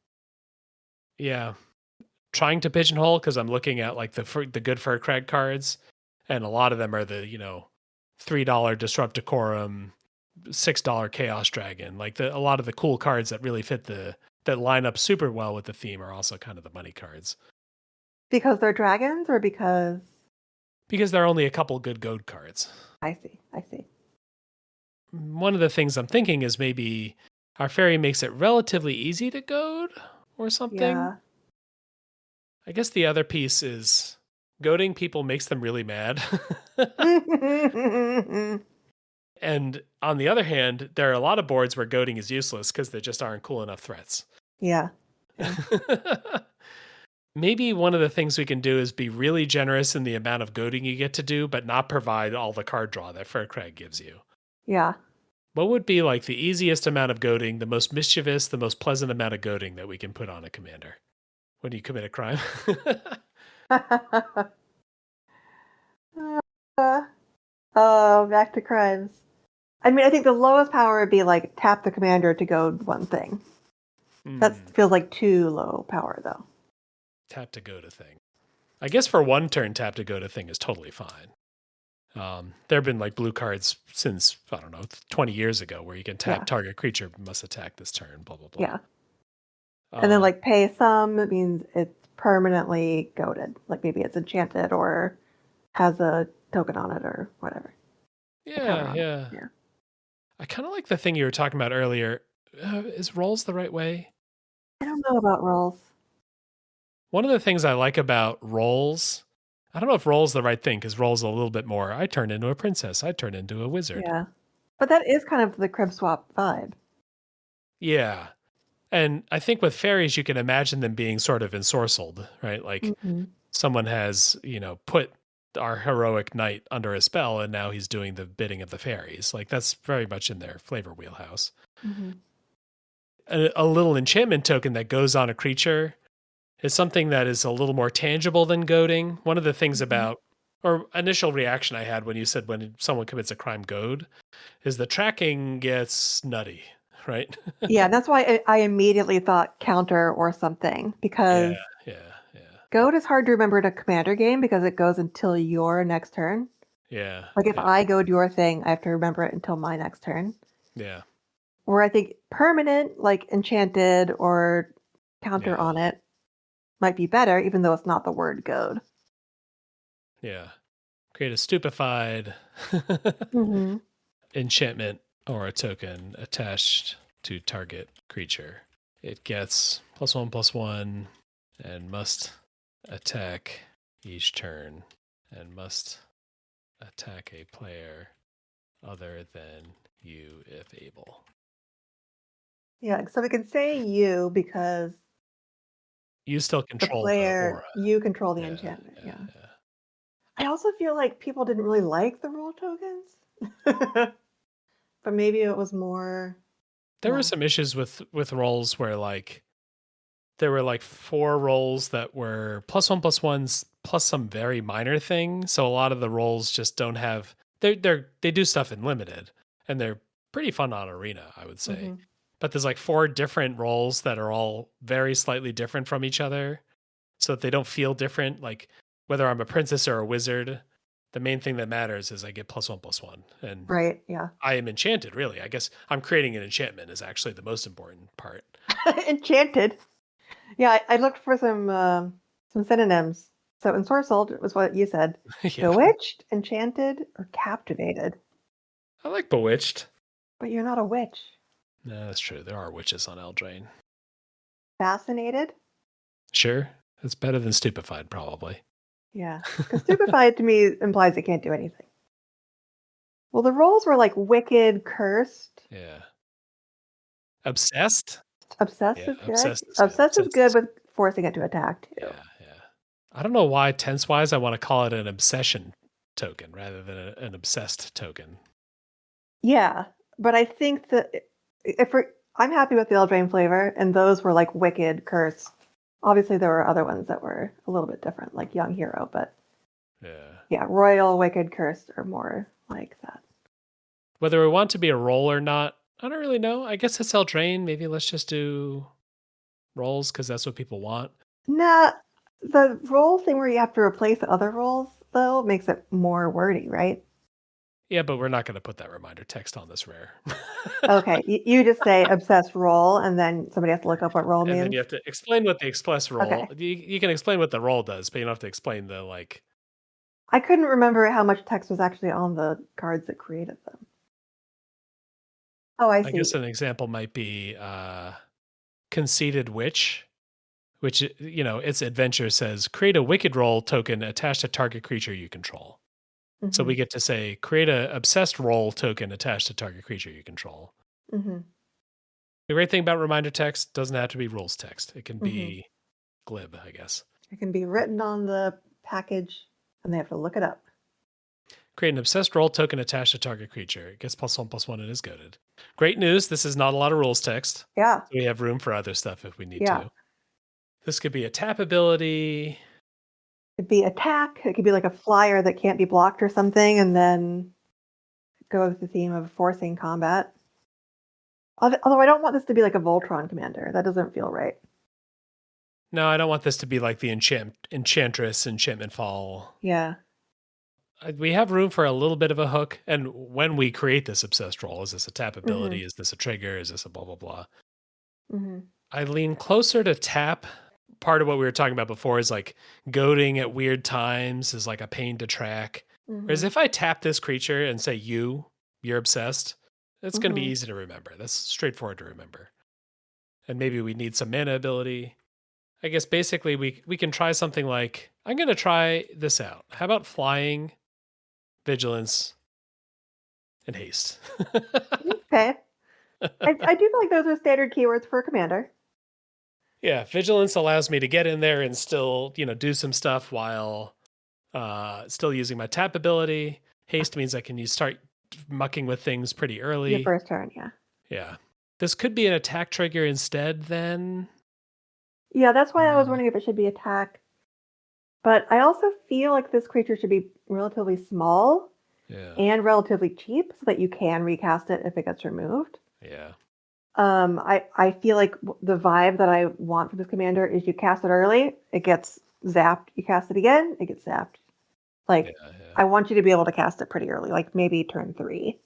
trying to pigeonhole because I'm looking at like the good Furcrag cards, and a lot of them are the $3 Disrupt Decorum, $6 Chaos Dragon. Like a lot of the cool cards that really fit that line up super well with the theme are also kind of the money cards. Because they're dragons or because there are only a couple good goad cards. I see. One of the things I'm thinking is maybe our fairy makes it relatively easy to goad or something. Yeah. I guess the other piece is goading people makes them really mad. And on the other hand, there are a lot of boards where goading is useless because there just aren't cool enough threats. Yeah. Yeah. Maybe one of the things we can do is be really generous in the amount of goading you get to do, but not provide all the card draw that Fair Crag gives you. Yeah. What would be like the easiest amount of goading, the most mischievous, the most pleasant amount of goading that we can put on a commander when you commit a crime? Uh, oh, back to crimes. I mean, I think the lowest power would be like tap the commander to goad one thing. That feels like too low power, though. Tap to go to thing. I guess for one turn, tap to go to thing is totally fine. There have been like blue cards since, I don't know, 20 years ago where you can tap target creature must attack this turn, blah, blah, blah. Yeah. And then like pay some, it means it's permanently goaded. Like maybe it's enchanted or has a token on it or whatever. Yeah. I kind of like the thing you were talking about earlier. Is rolls the right way? I don't know about rolls. One of the things I like about rolls, I don't know if roll's the right thing because roll's a little bit more, I turn into a princess, I turn into a wizard. Yeah. But that is kind of the crib swap vibe. Yeah. And I think with fairies, you can imagine them being sort of ensorcelled, right? Like someone has, put our heroic knight under a spell and now he's doing the bidding of the fairies. Like that's very much in their flavor wheelhouse. A little enchantment token that goes on a creature is something that is a little more tangible than goading. One of the things about, or initial reaction I had when you said when someone commits a crime goad, is the tracking gets nutty, right? Yeah, that's why I immediately thought counter or something, because Yeah. goad is hard to remember in a commander game because it goes until your next turn. Yeah. Like if I goad your thing, I have to remember it until my next turn. Yeah. Where I think permanent, like enchanted or counter on it, might be better, even though it's not the word goad. Yeah. Create a stupefied enchantment or a token attached to target creature. It gets +1/+1 and must attack each turn and must attack a player other than you if able. Yeah, so we can say you because You still the control the player, aura. you control the enchantment. Yeah. I also feel like people didn't really like the role tokens. But maybe it was more. There were some issues with rolls where like there were like 4 rolls that were +1/+1s plus some very minor thing. So a lot of the rolls just don't have they do stuff in limited and they're pretty fun on arena, I would say. But there's like 4 different rolls that are all very slightly different from each other so that they don't feel different. Like whether I'm a princess or a wizard, the main thing that matters is I get +1/+1. And Right, yeah. I am enchanted, really. I guess I'm creating an enchantment is actually the most important part. Enchanted. Yeah, I looked for some synonyms. So ensorcelled was what you said. Yeah. Bewitched, enchanted, or captivated. I like Bewitched. But you're not a witch. No, that's true. There are witches on Eldraine. Fascinated? Sure. It's better than Stupefied, probably. Yeah. Because stupefied to me implies it can't do anything. Well, the roles were like wicked, cursed. Yeah. Obsessed? Obsessed Yeah, is good. obsessed is good. Obsessed is good with forcing it to attack too. Yeah. I don't know why tense-wise I want to call it an obsession token rather than an obsessed token. Yeah, but I think that I'm happy with the Eldraine flavor, and those were like wicked, cursed. Obviously, there were other ones that were a little bit different, like Young Hero, but yeah, Royal, Wicked, Cursed are more like that. Whether we want to be a roll or not, I don't really know. I guess it's Eldraine. Maybe let's just do rolls because that's what people want. Nah, the roll thing where you have to replace other rolls, though, makes it more wordy, right? Yeah, but we're not going to put that reminder text on this rare. Okay, you just say obsessed roll, and then somebody has to look up what roll means. And then you have to explain what the express roll. Okay. You can explain what the roll does, but you don't have to explain the like. I couldn't remember how much text was actually on the cards that created them. Oh, I see. I guess an example might be Conceited Witch, which, its adventure says create a wicked roll token attached to target creature you control. So Mm-hmm. we get to say create a obsessed roll token attached to target creature you control. Mm-hmm. The great thing about reminder text doesn't have to be rules text. It can Mm-hmm. be glib, I guess. It can be written on the package, and they have to look it up. Create an obsessed roll token attached to target creature. It gets +1/+1 and is goaded. Great news. This is not a lot of rules text. Yeah. So we have room for other stuff if we need Yeah. to. This could be a tap ability. It'd be attack. It could be like a flyer that can't be blocked or something, and then go with the theme of forcing combat. Although I don't want this to be like a Voltron commander. That doesn't feel right. No, I don't want this to be like the Enchantress Enchantment Fall. Yeah. We have room for a little bit of a hook. And when we create this obsessed roll, is this a tap Mm-hmm. ability? Is this a trigger? Is this a blah, blah, blah? Mm-hmm. I lean closer to tap. Part of what we were talking about before is like goading at weird times is like a pain to track. Whereas Mm-hmm. if I tap this creature and say you're obsessed, it's going to be Mm-hmm. easy to remember. That's straightforward to remember. And maybe we need some mana ability. I guess basically we can try something like, I'm going to try this out. How about flying, vigilance, and haste? Okay. I do feel like those are standard keywords for a commander. Yeah, vigilance allows me to get in there and still, do some stuff while still using my tap ability. Haste means I can start mucking with things pretty Your early. first turn, yeah. Yeah. This could be an attack trigger instead then. Yeah, that's why I was wondering if it should be attack. But I also feel like this creature should be relatively small Yeah. and relatively cheap so that you can recast it if it gets removed. Yeah. I feel like the vibe that I want for this commander is you cast it early, it gets zapped. You cast it again, it gets zapped. Like, Yeah. I want you to be able to cast it pretty early, like maybe turn 3.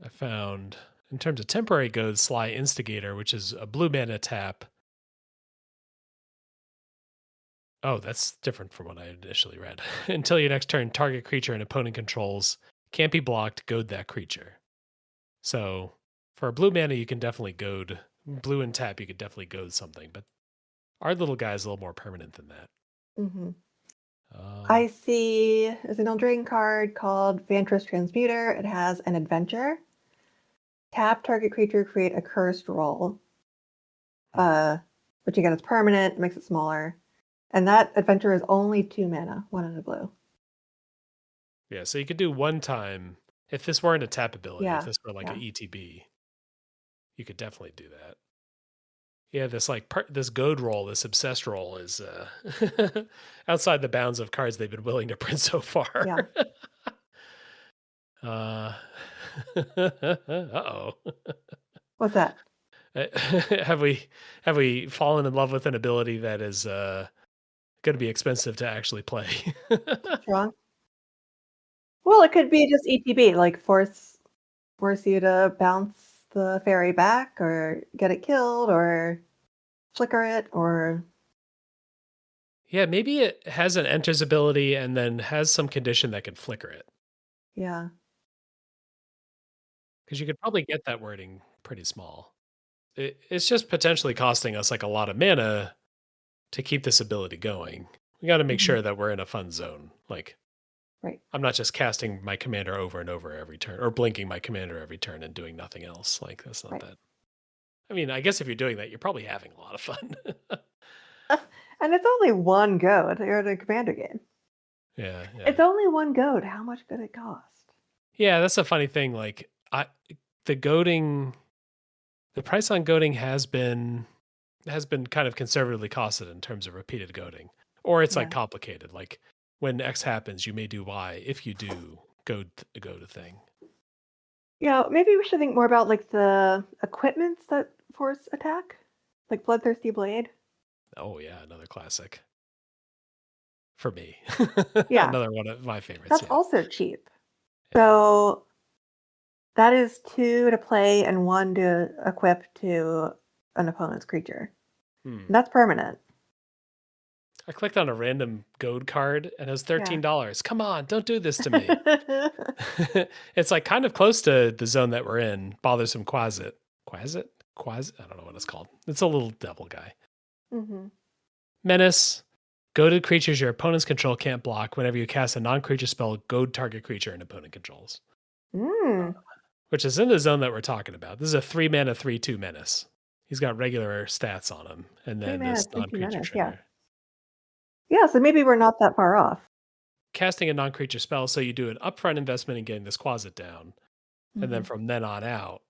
I found, in terms of temporary goads, Sly Instigator, which is a blue mana tap. Oh, that's different from what I initially read. Until your next turn, target creature an opponent controls can't be blocked, goad that creature. So for a blue mana, you can definitely goad. Blue and tap, you could definitely goad something. But our little guy is a little more permanent than that. Mm-hmm. I see there's an Eldraine card called Vantress Transmuter. It has an adventure. Tap target creature, create a cursed roll. Which again is permanent, makes it smaller. And that adventure is only 2 mana, 1 in a blue. Yeah, so you could do one time. If this weren't a tap ability, if this were like yeah. a ETB, you could definitely do that. Yeah, this this goad roll, this obsessed roll is outside the bounds of cards they've been willing to print so far. Yeah. Uh-oh. What's that? have we fallen in love with an ability that is going to be expensive to actually play? What's wrong? Well, it could be just ETB, like force you to bounce the fairy back or get it killed or flicker it or Yeah, maybe it has an enters ability and then has some condition that can flicker it. yeah. Because you could probably get that wording pretty small. It's just potentially costing us like a lot of mana to keep this ability going. We got to make sure that we're in a fun zone. Like, Right. I'm not just casting my commander over and over every turn or blinking my commander every turn and doing nothing else. Like, that's not that. I mean, I guess if you're doing that, you're probably having a lot of fun. And it's only 1 goad. You're in a commander game. Yeah. It's only 1 goad. How much could it cost? Yeah, that's a funny thing. Like, the goading, the price on goading has been kind of conservatively costed in terms of repeated goading, or it's like complicated. Like when X happens, you may do Y. If you do, go to thing. Yeah, maybe we should think more about like the equipments that force attack, like Bloodthirsty Blade. Oh yeah, another classic for me. Yeah, Another one of my favorites. that's Yeah. also cheap. So that is 2 to play and 1 to equip to an opponent's creature. That's permanent. I clicked on a random goad card and it was $13. Come on, don't do this to me. It's like kind of close to the zone that we're in. Bothersome Quasit. Quasit? I don't know what it's called. It's a little devil guy. Mm-hmm. Menace. Goaded creatures your opponent's control can't block. Whenever you cast a non-creature spell, goad target creature an opponent controls. Mm. Which is in the zone that we're talking about. This is a 3-mana, 3/2 Menace. He's got regular stats on him, and 3 then mana, this 3/2 non-creature menace. Yeah. trigger. Yeah, so maybe we're not that far off. Casting a non-creature spell, so you do an upfront investment in getting this closet down, and then Mm-hmm. from then on out,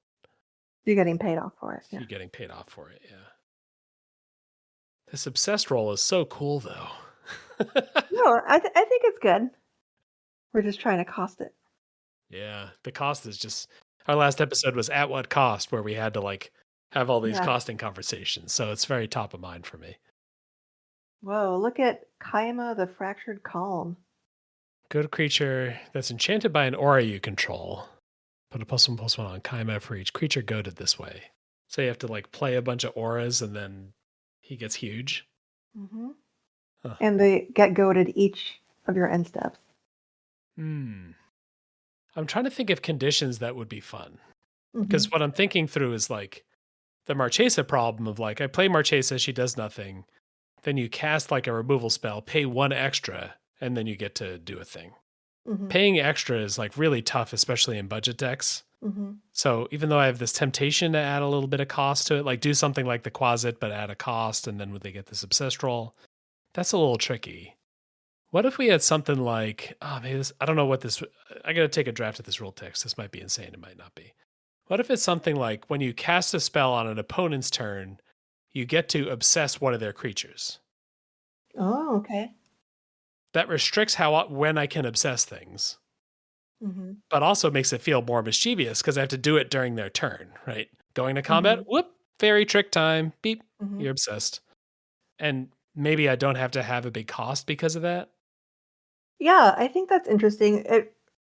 You're getting paid off for it. Yeah. you're getting paid off for it. Yeah. This obsessed roll is so cool, though. No, I think it's good. We're just trying to cost it. Yeah, the cost is just. Our last episode was At What Cost, where we had to like have all these Yeah. costing conversations. So it's very top of mind for me. Whoa, look at Kaima the Fractured Calm. Good creature that's enchanted by an aura you control. Put a +1/+1 on Kaima for each creature goaded this way. So you have to like play a bunch of auras and then he gets huge. Mm-hmm. Huh. And they get goaded each of your end steps. I'm trying to think of conditions that would be fun. Mm-hmm. Because what I'm thinking through is like the Marchesa problem of like, I play Marchesa, she does nothing. Then you cast like a removal spell, pay 1 extra, and then you get to do a thing. Mm-hmm. Paying extra is like really tough, especially in budget decks. Mm-hmm. So even though I have this temptation to add a little bit of cost to it, like do something like the Quasit, but add a cost, and then would they get this obsessed roll? That's a little tricky. What if we had something like, oh, maybe this, I don't know what this, I got to take a draft of this rule text. This might be insane. It might not be. What if it's something like when you cast a spell on an opponent's turn, you get to obsess one of their creatures? Oh, okay. That restricts when I can obsess things, Mm-hmm. but also makes it feel more mischievous because I have to do it during their turn, right? Going to combat, Mm-hmm. whoop, fairy trick time, beep, Mm-hmm. you're obsessed. And maybe I don't have to have a big cost because of that. Yeah, I think that's interesting.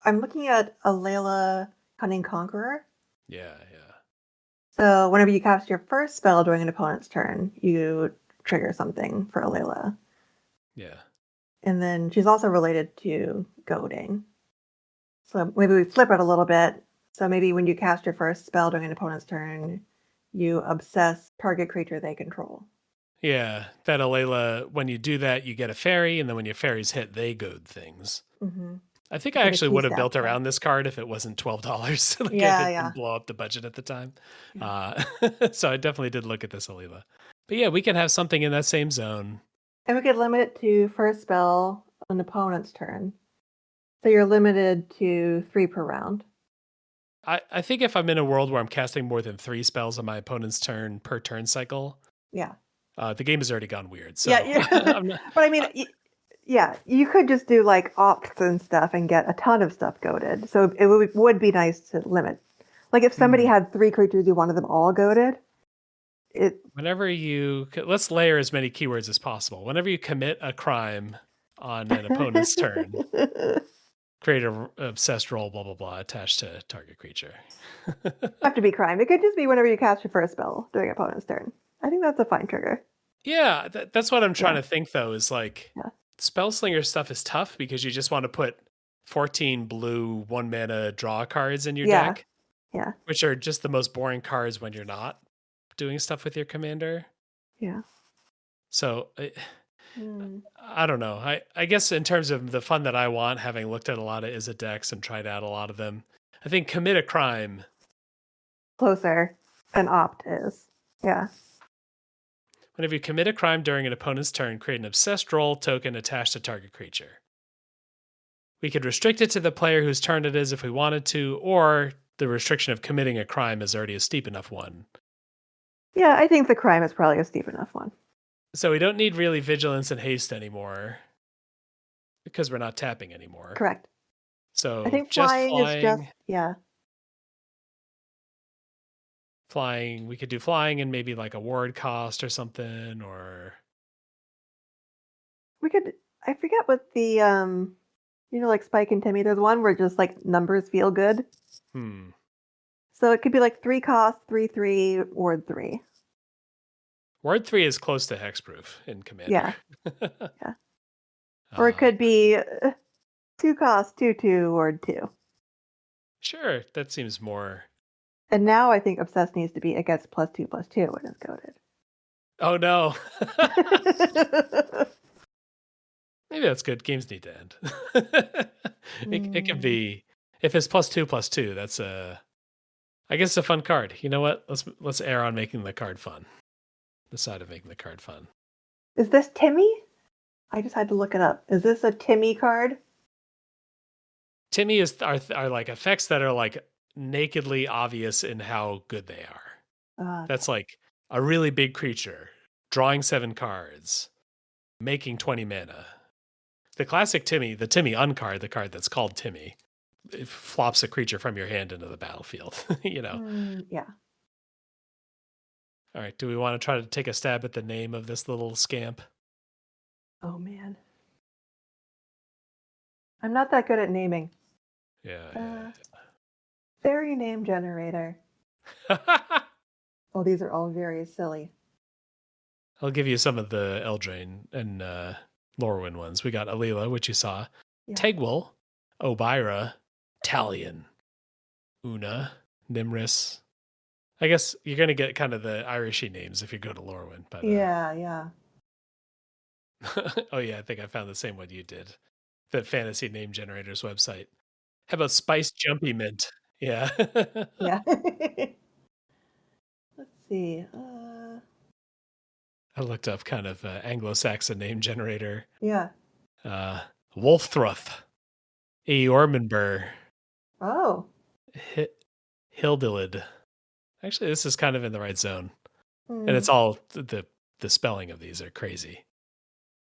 I'm looking at Alayla Cunning Conqueror. Yeah, yeah. So whenever you cast your first spell during an opponent's turn, you trigger something for Alayla. Yeah. And then she's also related to goading. So maybe we flip it a little bit. So maybe when you cast your first spell during an opponent's turn, you obsess target creature they control. Yeah, that Alayla, when you do that, you get a fairy, and then when your fairies hit, they goad things. Mm-hmm. I think It's I like a actually key would have step. built around this card if it wasn't $12. Like if Yeah, it yeah. didn't blow up the budget at the time. Yeah. So I definitely did look at this Alayla. But yeah, we can have something in that same zone. And we could limit it to first spell on an opponent's turn. So you're limited to 3 per round. I think if I'm in a world where I'm casting more than 3 spells on my opponent's turn per turn cycle, Yeah. the game has already gone weird. So Yeah, yeah. I'm not, But I mean, yeah, you could just do like opts and stuff and get a ton of stuff goaded. So it would be nice to limit. Like if somebody had 3 creatures, you wanted them all goaded. whenever let's layer as many keywords as possible. Whenever you commit a crime on an opponent's turn, create a obsessed roll, blah blah blah, attached to target creature. Have to be crime. It could just be whenever you cast your first spell during opponent's turn. I think that's a fine trigger. Yeah, that's what I'm trying Yeah. to think though. Is like Yeah. Spellslinger stuff is tough because you just want to put 14 blue 1-mana draw cards in your Yeah. deck, Yeah. which are just the most boring cards when you're not doing stuff with your commander. Yeah. So I don't know. I guess in terms of the fun that I want, having looked at a lot of Izzet decks and tried out a lot of them, I think commit a crime. Closer than opt is. Yeah. Whenever you commit a crime during an opponent's turn, create an obsessed roll token attached to target creature. We could restrict it to the player whose turn it is if we wanted to, or the restriction of committing a crime is already a steep enough one. Yeah, I think the crime is probably a steep enough one. So we don't need really vigilance and haste anymore because we're not tapping anymore. Correct. So I think just flying is just, yeah. Flying, we could do flying and maybe like a ward cost or something, or We could, I forget what the, like Spike and Timmy, there's one where just like numbers feel good. So it could be like 3 cost, 3/3, ward 3. Ward 3 is close to hexproof in Commander. Yeah. Yeah. Or it could be 2 cost, 2/2, ward 2. Sure, that seems more. And now I think Obsessed needs to be it gets +2/+2 when it's goaded. Oh no. Maybe that's good. Games need to end. It can be, if it's +2/+2, that's I guess it's a fun card. You know what? Let's err on making the card fun. The side of making the card fun. Is this Timmy? I just had to look it up. Is this a Timmy card? Timmy are like effects that are like nakedly obvious in how good they are. That's like a really big creature, drawing 7 cards, making 20 mana. The classic Timmy, the Timmy uncard, the card that's called Timmy, it flops a creature from your hand into the battlefield. Yeah. All right. Do we want to try to take a stab at the name of this little scamp? Oh man. I'm not that good at naming. Yeah. Fairy name generator. Oh, these are all very silly. I'll give you some of the Eldraine and Lorwyn ones. We got Alila, which you saw, Tegwell, Obira, Talion, Una, Nimris. I guess you're going to get kind of the Irishy names if you go to Lorwyn. But yeah. Oh yeah, I think I found the same one you did. The fantasy name generators website. How about Spice Jumpy Mint? Yeah. Yeah. Let's see. I looked up kind of Anglo-Saxon name generator. Yeah. Wolfthruth, Eormenbur, Oh. Hildilid. Actually, this is kind of in the right zone. And it's all the spelling of these are crazy.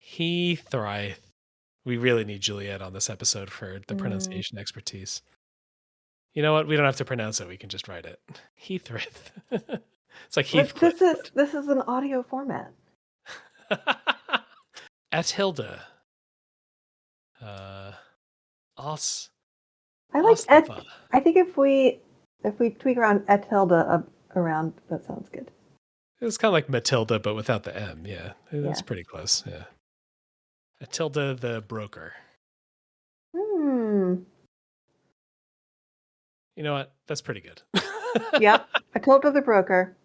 Heathryth. We really need Juliet on this episode for the pronunciation expertise. You know what? We don't have to pronounce it. We can just write it. Heathryth. It's like Heathcliff. This is an audio format. Athilda. Os. I like I think if we tweak around Athilda around, that sounds good. It's kind of like Matilda, but without the M. Yeah, that's pretty close. Yeah. Athilda the Broker. You know what? That's pretty good. Yep. Athilda the Broker.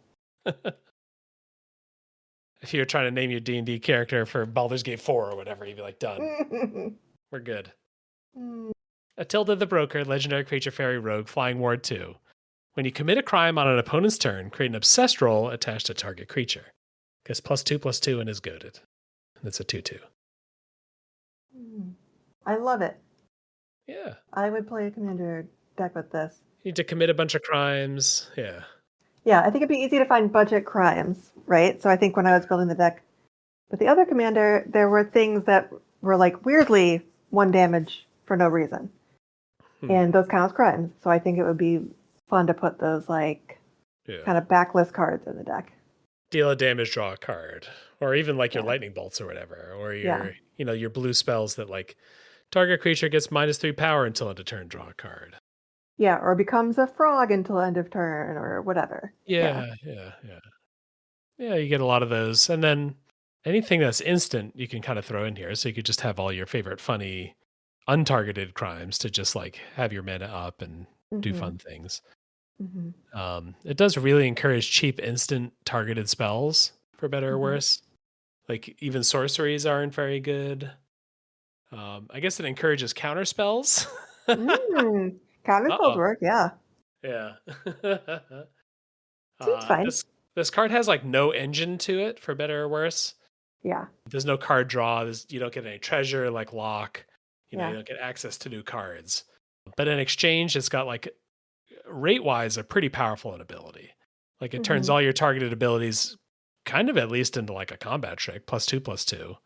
If you're trying to name your D&D character for Baldur's Gate 4 or whatever, you'd be like, done. We're good. Athilda the Broker, legendary creature, fairy, rogue, flying ward 2. When you commit a crime on an opponent's turn, create an obsessed roll attached to target creature. Gets +2/+2 and is goaded. And it's a 2/2. I love it. Yeah. I would play a commander deck with this. You need to commit a bunch of crimes. Yeah. Yeah, I think it'd be easy to find budget crimes, right? So I think when I was building the deck with the other commander, there were things that were like weirdly 1 damage for no reason. And those count as crimes. So I think it would be fun to put those like kind of backlist cards in the deck. Deal a damage, draw a card. Or even like your lightning bolts or whatever. Or your your blue spells that like target creature gets -3 power until end of turn, draw a card. Yeah, or becomes a frog until end of turn or whatever. Yeah, you get a lot of those. And then anything that's instant you can kind of throw in here. So you could just have all your favorite funny untargeted crimes to just like have your mana up and do fun things. It does really encourage cheap instant targeted spells, for better or worse. Like even sorceries aren't very good. I guess it encourages counter spells. Counter spells work, yeah. Yeah. Seems fine. This card has like no engine to it, for better or worse. Yeah. There's no card draw. You don't get any treasure like lock. You don't get access to new cards. But in exchange, it's got like rate-wise a pretty powerful ability. Like it turns all your targeted abilities kind of at least into like a combat trick, +2/+2.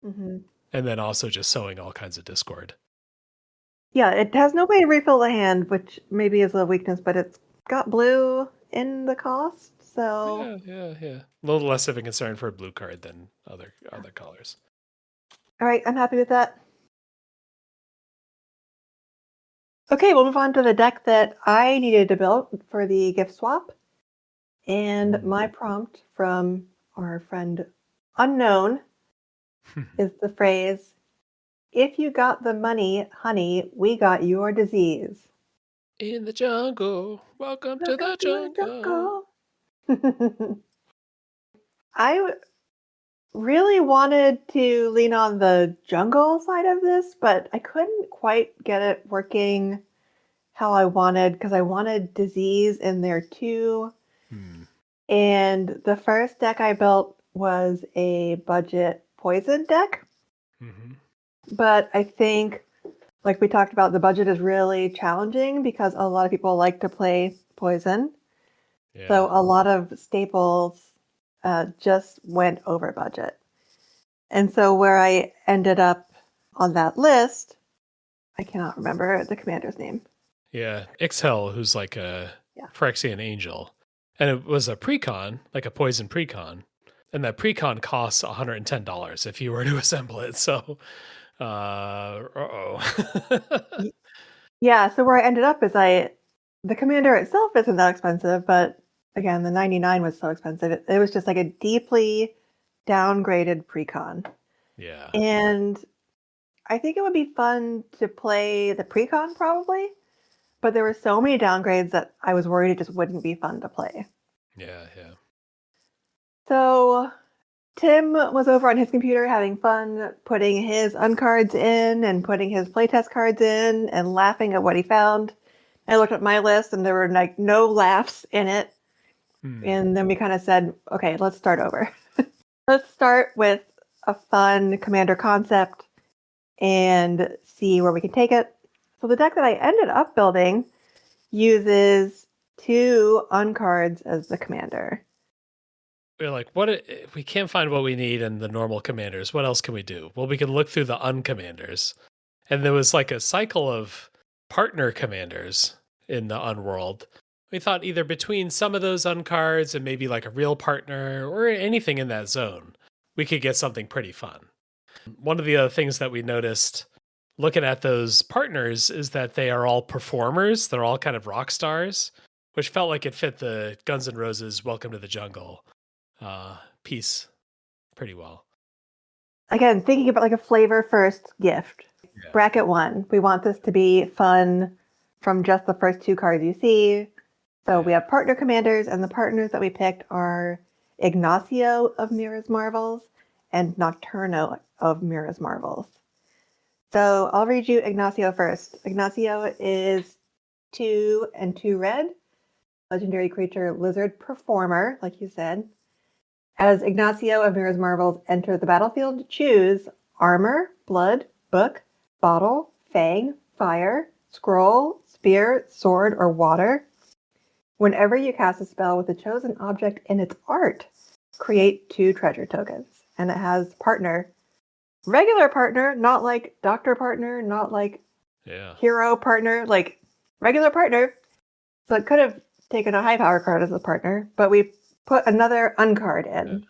And then also just sowing all kinds of discord. Yeah, it has no way to refill the hand, which maybe is a weakness, but it's got blue in the cost, so Yeah. A little less of a concern for a blue card than other colors. All right, I'm happy with that. Okay, we'll move on to the deck that I needed to build for the gift swap. And my prompt from our friend Unknown is the phrase, "If you got the money, honey, we got your disease." In the jungle. Welcome to the jungle. I really wanted to lean on the jungle side of this, but I couldn't quite get it working how I wanted because I wanted disease in there too. Hmm. And the first deck I built was a budget poison deck. Mm-hmm. But I think, like we talked about, the budget is really challenging because a lot of people like to play poison. Yeah. So a lot of staples just went over budget. And so where I ended up on that list, I cannot remember the commander's name. Yeah. Ixhel, who's like a Yeah. Phyrexian angel. And it was a precon, like a poison precon. And that precon costs $110 if you were to assemble it. So, uh-oh. Yeah, so where I ended up is the commander itself isn't that expensive, but again, the 99 was so expensive. It was just like a deeply downgraded precon. Yeah. And I think it would be fun to play the precon probably, but there were so many downgrades that I was worried it just wouldn't be fun to play. Yeah. Yeah. So Tim was over on his computer having fun putting his uncards in and putting his playtest cards in and laughing at what he found. I looked at my list and there were like no laughs in it. And then we kind of said, okay, let's start over. Let's start with a fun commander concept and see where we can take it. So the deck that I ended up building uses 2 uncards as the commander. We're like, we can't find what we need in the normal commanders. What else can we do? Well, we can look through the uncommanders. And there was like a cycle of partner commanders in the unworld. We thought either between some of those uncards and maybe like a real partner or anything in that zone, we could get something pretty fun. One of the other things that we noticed looking at those partners is that they are all performers. They're all kind of rock stars, which felt like it fit the Guns N' Roses Welcome to the Jungle piece pretty well. Again, thinking about like a flavor first gift. Yeah. Bracket 1. We want this to be fun from just the first 2 cards you see. So we have partner commanders, and the partners that we picked are Ignacio of Mira's Marvels and Nocturno of Mira's Marvels. So I'll read you Ignacio first. Ignacio is 2 and 2 red, legendary creature lizard performer, like you said. As Ignacio of Mira's Marvels enters the battlefield, choose armor, blood, book, bottle, fang, fire, scroll, spear, sword, or water. Whenever you cast a spell with a chosen object in its art, create 2 treasure tokens. And it has partner. Regular partner, not like doctor partner, not like hero partner, like regular partner. So it could have taken a high power card as a partner, but we put another uncard in.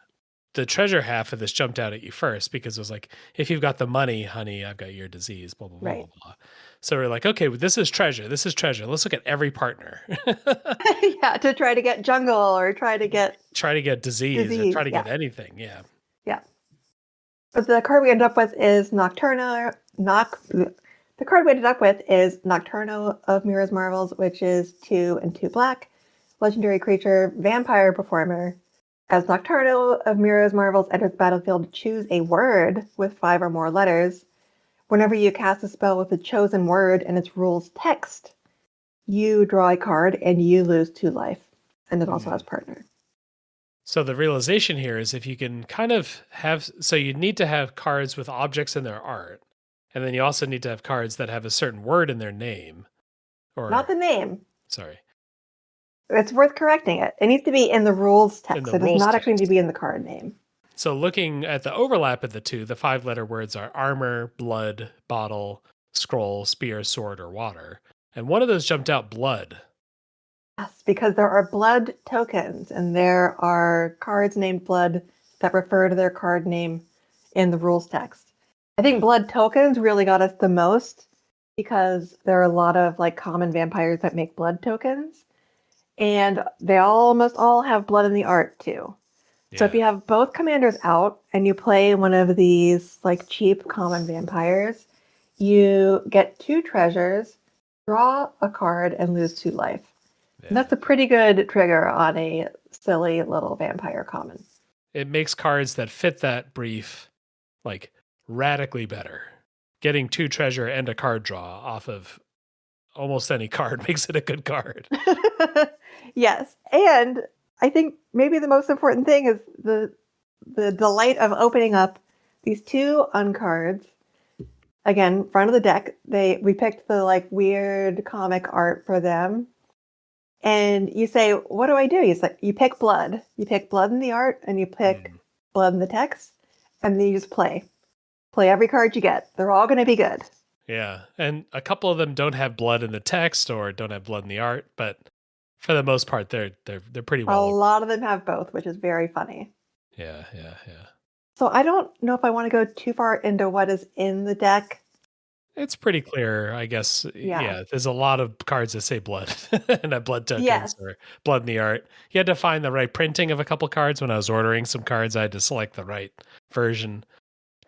The treasure half of this jumped out at you first because it was like, if you've got the money, honey, I've got your disease, blah, blah, blah, Right. blah, blah. So we're like, okay, this is treasure. This is treasure. Let's look at every partner. Yeah, to try to get jungle or try to get disease or try to get anything. Yeah. Yeah. But the card we ended up with is Nocturno. The card we ended up with is Nocturno of Mira's Marvels, which is 2 and 2 black, legendary creature, vampire performer. As Nocturno of Mira's Marvels enters the battlefield, choose a word with 5 or more letters. Whenever you cast a spell with a chosen word and its rules text, you draw a card and you lose 2 life. And it also has partner. So the realization here is if you can kind of have, so you need to have cards with objects in their art. And then you also need to have cards that have a certain word in their name. Or not the name. Sorry. It's worth correcting it. It needs to be in the rules text. It does not actually need to be in the card name. So looking at the overlap of the 2, the 5-letter words are armor, blood, bottle, scroll, spear, sword, or water. And one of those jumped out, blood. Yes, because there are blood tokens, and there are cards named blood that refer to their card name in the rules text. I think blood tokens really got us the most because there are a lot of like common vampires that make blood tokens, and they almost all have blood in the art too. Yeah. So if you have both commanders out and you play one of these like cheap common vampires, you get 2 treasures, draw a card, and lose 2 life. Yeah. That's a pretty good trigger on a silly little vampire common. it makes cards that fit that brief like radically better. Getting 2 treasure and a card draw off of almost any card makes it a good card. Yes. And I think maybe the most important thing is the delight of opening up these 2 uncards. Again, front of the deck. We picked the like weird comic art for them. And you say, what do I do? You pick blood. You pick blood in the art and you pick blood in the text. And then you just play. Play every card you get. They're all going to be good. Yeah. And a couple of them don't have blood in the text or don't have blood in the art, but for the most part they're pretty well. A lot of them have both, which is very funny. Yeah. So I don't know if I want to go too far into what is in the deck. It's pretty clear, I guess. Yeah, there's a lot of cards that say blood and have blood tokens or blood in the art. You had to find the right printing of a couple cards. When I was ordering some cards, I had to select the right version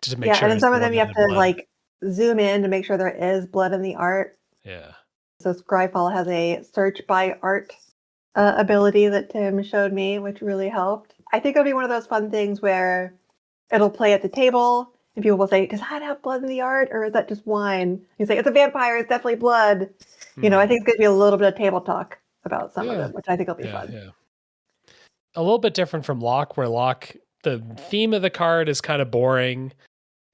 to make sure. And then some of them you have to like zoom in to make sure there is blood in the art. Yeah. So Scryfall has a search by art ability that Tim showed me, which really helped. I think it'll be one of those fun things where it'll play at the table and people will say, does that have blood in the art or is that just wine? You say, it's a vampire, it's definitely blood. You know, I think it's going to be a little bit of table talk about some of them, which I think will be fun. Yeah. A little bit different from Lock, where Lock, the theme of the card is kind of boring,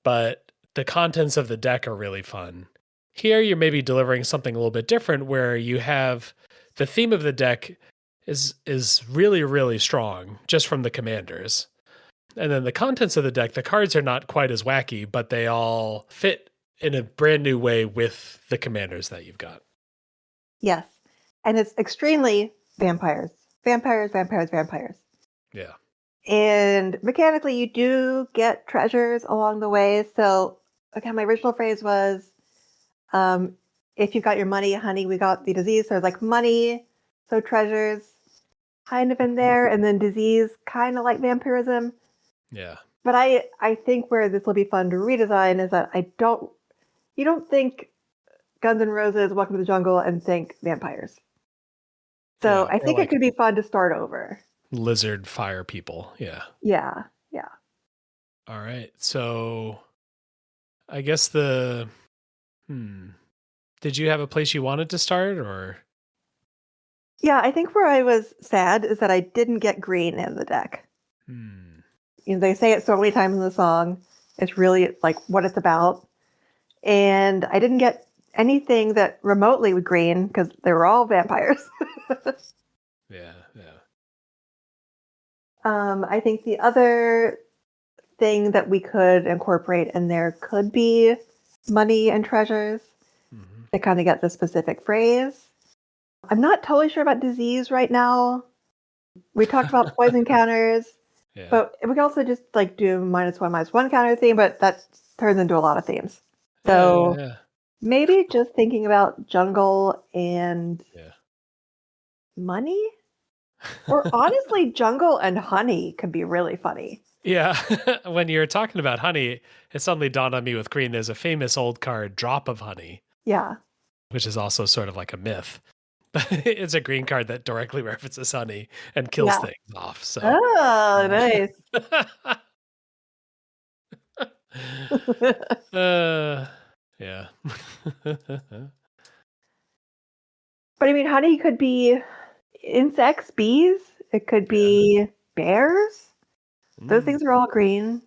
but the contents of the deck are really fun. Here, you're maybe delivering something a little bit different, where you have the theme of the deck is really, really strong just from the commanders. And then the contents of the deck, the cards are not quite as wacky, but they all fit in a brand new way with the commanders that you've got. Yes. And it's extremely vampires. Vampires. Yeah. And mechanically, you do get treasures along the way. So, again, my original phrase was, if you got your money, honey, we got the disease. So, like money, so treasures kind of in there. And then disease, kind of like vampirism. Yeah. But I think where this will be fun to redesign is that you don't think Guns N' Roses, Welcome to the Jungle, and think vampires. So I think it could be fun to start over. Lizard fire people. Yeah. Yeah. All right. So I guess did you have a place you wanted to start or? Yeah, I think where I was sad is that I didn't get green in the deck. You know, they say it so many times in the song. It's really like what it's about. And I didn't get anything that remotely was green because they were all vampires. Yeah. I think the other thing that we could incorporate in there could be money and treasures to kind of get the specific phrase. I'm not totally sure about disease right now. We talked about poison counters. Yeah. But we could also just like do -1/-1 counter theme, but that turns into a lot of themes. So maybe just thinking about jungle and money? Or honestly, jungle and honey could be really funny. Yeah. When you're talking about honey, it suddenly dawned on me with green, there's a famous old card, Drop of Honey. Yeah. Which is also sort of like a myth. It's a green card that directly references honey and kills things off. So. Oh, nice. Yeah. But I mean, honey could be insects, bees. It could be bears. Those things are all green.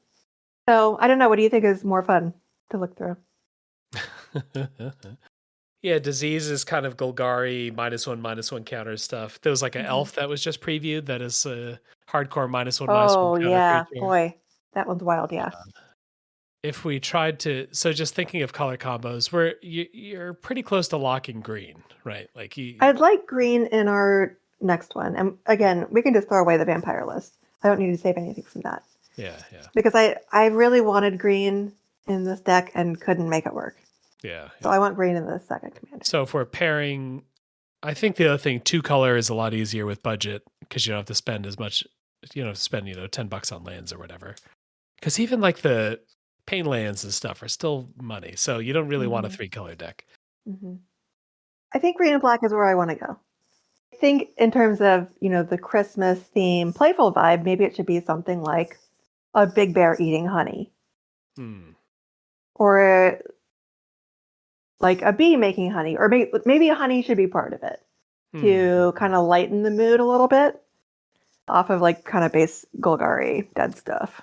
So I don't know. What do you think is more fun to look through? Yeah, disease is kind of Golgari -1/-1 counter stuff. There was like an elf that was just previewed that is a hardcore -1/-1 Oh, counter yeah. creature. Boy, that one's wild, yeah. If we tried to, so just thinking of color combos, where you're pretty close to locking green, right? Like I'd like green in our next one. And again, we can just throw away the vampire list. I don't need to save anything from that. Yeah. Because I really wanted green in this deck and couldn't make it work. Yeah. So I want green in the second commander. So if we're pairing, I think the other thing, 2 color is a lot easier with budget because you don't have to spend as much, you don't have to spend, $10 on lands or whatever. Because even like the pain lands and stuff are still money. So you don't really want a 3-color deck. I think green and black is where I want to go. think in terms of, the Christmas theme, playful vibe, maybe it should be something like a big bear eating honey. Or like a bee making honey, or maybe a honey should be part of it to kind of lighten the mood a little bit off of like kind of base Golgari dead stuff.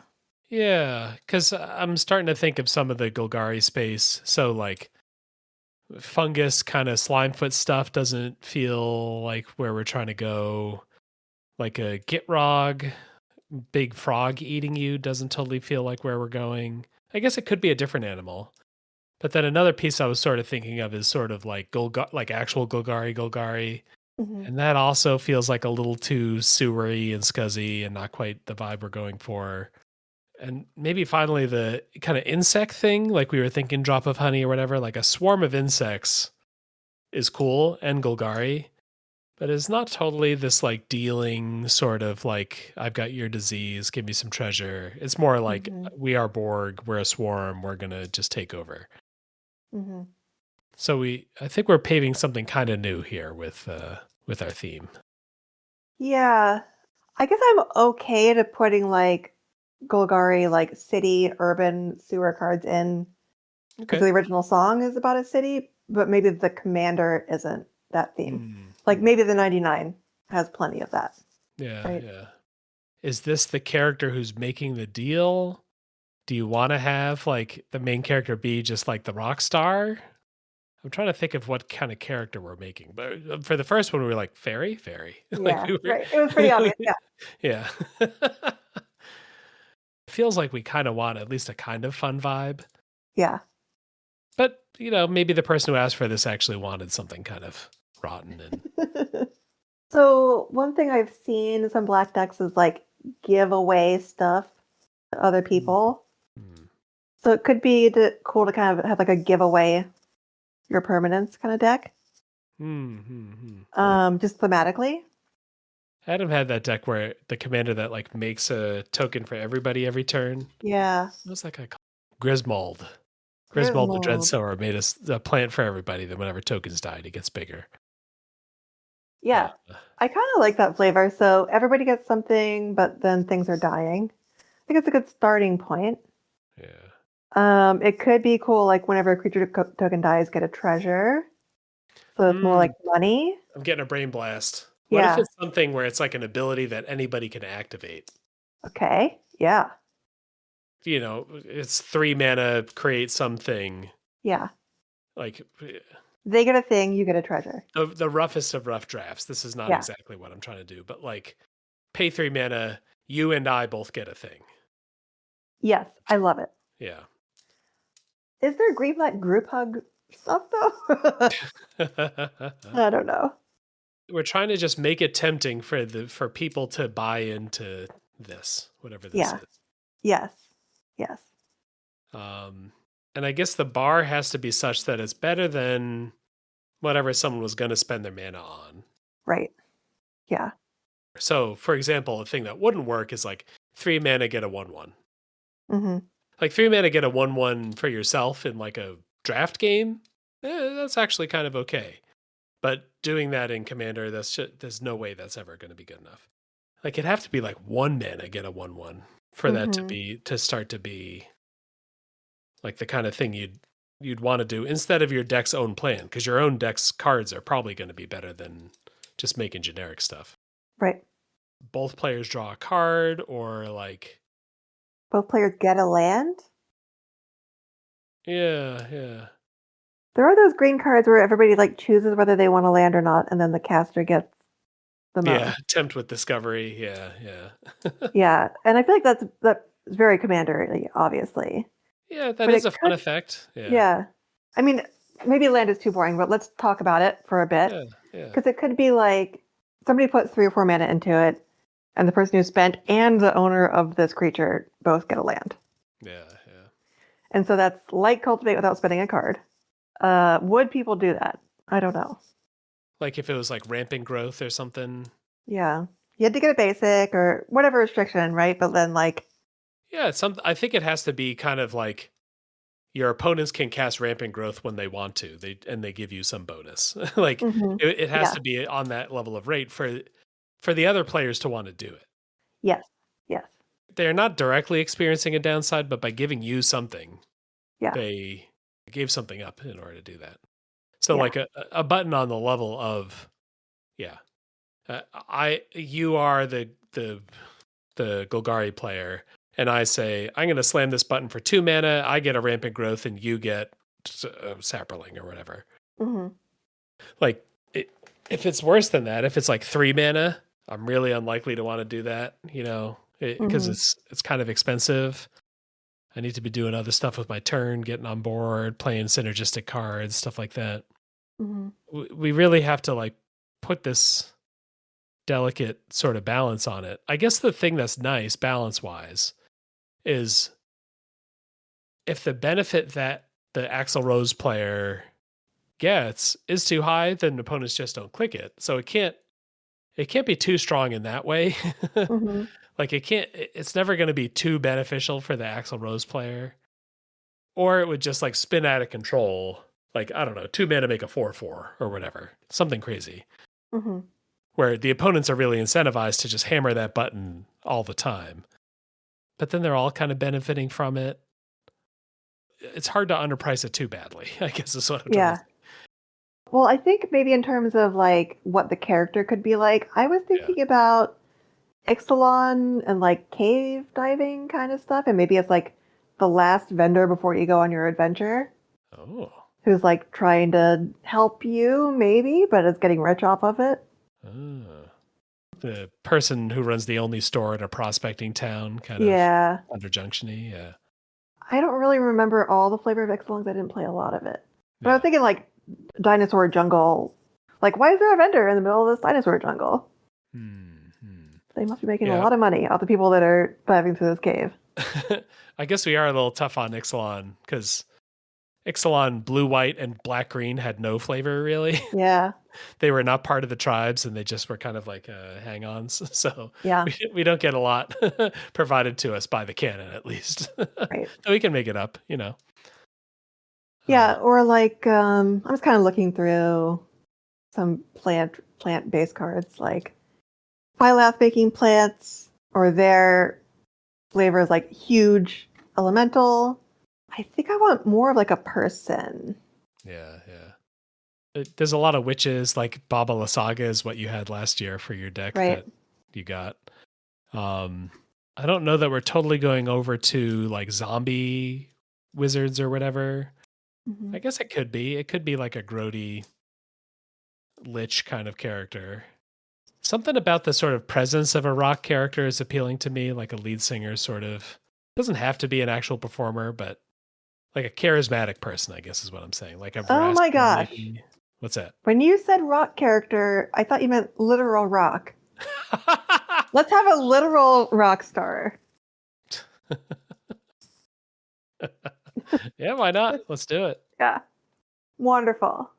Yeah, because I'm starting to think of some of the Golgari space. So like fungus kind of slimefoot stuff doesn't feel like where we're trying to go. Like a Gitrog, big frog eating you doesn't totally feel like where we're going. I guess it could be a different animal. But then another piece I was sort of thinking of is sort of like like actual Golgari. Mm-hmm. And that also feels like a little too sewery and scuzzy and not quite the vibe we're going for. And maybe finally the kind of insect thing, like we were thinking drop of honey or whatever, like a swarm of insects is cool and Golgari, but it's not totally this like dealing sort of like, I've got your disease, give me some treasure. It's more like Mm-hmm. we are Borg, we're a swarm, we're going to just take over. Mm-hmm. So I think we're paving something kind of new here with our theme. Yeah, I guess I'm okay to putting like Golgari, like city, urban sewer cards in because Okay. the original song is about a city, but maybe the commander isn't that theme. Like maybe the 99 has plenty of that. Yeah, right? yeah. Is this the character who's making the deal? Do you want to have like the main character be just like the rock star? I'm trying to think of what kind of character we're making. But for the first one, we were like fairy. Like Yeah, we were, right. It was pretty obvious. Yeah. yeah. Feels like we kind of want at least a kind of fun vibe. Yeah. But maybe the person who asked for this actually wanted something kind of rotten and So one thing I've seen in some black decks is like give away stuff to other people. Mm. So it could be cool to kind of have like a giveaway your permanence kind of deck. Just thematically. Adam had that deck where the commander that like makes a token for everybody every turn. Yeah. What was that guy called? Grismold. Grismold the Griswold. Dreadsower made a plant for everybody. Then whenever tokens died, it gets bigger. Yeah. I kind of like that flavor. So everybody gets something, but then things are dying. I think it's a good starting point. Yeah. It could be cool, like whenever a creature token dies, get a treasure. So it's more like money. I'm getting a brain blast. What if it's something where it's like an ability that anybody can activate? Okay. Yeah. It's 3 mana, create something. Yeah. Like they get a thing, you get a treasure. The roughest of rough drafts. This is not exactly what I'm trying to do, but like pay 3 mana, you and I both get a thing. Yes, I love it. Yeah. Is there Greenblatt group hug stuff though? I don't know. We're trying to just make it tempting for people to buy into this, whatever this is. Yes. Yes. And I guess the bar has to be such that it's better than whatever someone was going to spend their mana on. Right. Yeah. So, for example, a thing that wouldn't work is like 3 mana get a 1/1. Mm-hmm. Like 3 mana get a 1/1 for yourself in like a draft game. That's actually kind of okay. But doing that in Commander, there's no way that's ever going to be good enough. Like it'd have to be like 1 mana get a 1/1 for that to start to be like the kind of thing you'd want to do instead of your deck's own plan, because your own deck's cards are probably going to be better than just making generic stuff. Right. Both players draw a card, or like both players get a land. Yeah. There are those green cards where everybody like chooses whether they want to land or not, and then the caster gets the most. Yeah, tempt with discovery. Yeah. Yeah, and I feel like that's very commander-y, obviously. Yeah, that is a fun effect. Yeah. I mean, maybe land is too boring, but let's talk about it for a bit. Yeah. Because it could be like somebody puts 3 or 4 mana into it, and the person who spent and the owner of this creature both get a land. Yeah. And so that's like cultivate without spending a card. Would people do that? I don't know. Like if it was like rampant growth or something. Yeah. You had to get a basic or whatever restriction, right? But then like I think it has to be kind of like your opponents can cast Rampant Growth when they want to. They give you some bonus. Like Hmm. it has Yeah. to be on that level of rate for the other players to want to do it. Yes. Yes. They're not directly experiencing a downside, but by giving you something, Yeah. they gave something up in order to do that. So Yeah. like a button on the level of, yeah, you are the Golgari player, and I say I'm going to slam this button for 2 mana. I get a Rampant Growth, and you get Sapperling or whatever. Hmm. Like if it's worse than that, if it's like 3 mana, I'm really unlikely to want to do that. Because Hmm. it's kind of expensive. I need to be doing other stuff with my turn, getting on board, playing synergistic cards, stuff like that. Hmm. We really have to like put this delicate sort of balance on it. I guess the thing that's nice balance wise is if the benefit that the Axl Rose player gets is too high, then opponents just don't click it. So it can't be too strong in that way. Hmm. Like it's never going to be too beneficial for the Axl Rose player, or it would just like spin out of control. Like, I don't know, 2 mana make a 4/4 or whatever, something crazy Hmm. where the opponents are really incentivized to just hammer that button all the time. But then they're all kind of benefiting from it. It's hard to underprice it too badly, I guess is what I'm trying to Yeah. say. Well, I think maybe in terms of like what the character could be like, I was Yeah. thinking about Ixalan and like cave diving kind of stuff, and maybe it's like the last vendor before you go on your adventure, Oh. who's like trying to help you, maybe, but is getting rich off of it. Ah. The person who runs the only store in a prospecting town, kind of Yeah. under junction-y. Yeah. I don't really remember all the flavor of Ixalan. I didn't play a lot of it. But I was Yeah. thinking like dinosaur jungle. Like, why is there a vendor in the middle of this dinosaur jungle? Hmm. They must be making a Yeah. lot of money off the people that are diving through this cave. I guess we are a little tough on Ixalan because Ixalan blue, white, and black green had no flavor really. Yeah. They were not part of the tribes and they just were kind of like hang-ons. So Yeah. we don't get a lot provided to us by the canon, at least. Right. So we can make it up, Yeah, or like I was kind of looking through some plant-based cards like Phylath making plants, or their flavors like huge elemental. I think I want more of like a person. Yeah. There's a lot of witches, like Baba Lysaga is what you had last year for your deck Right. that you got. I don't know that we're totally going over to like zombie wizards or whatever. Hmm. I guess it could be. It could be like a grody lich kind of character. Something about the sort of presence of a rock character is appealing to me, like a lead singer sort of. Doesn't have to be an actual performer, but like a charismatic person, I guess is what I'm saying. Like a Oh my Vraska gosh. maybe. What's that? When you said rock character, I thought you meant literal rock. Let's have a literal rock star. Yeah, why not? Let's do it. Yeah. Wonderful.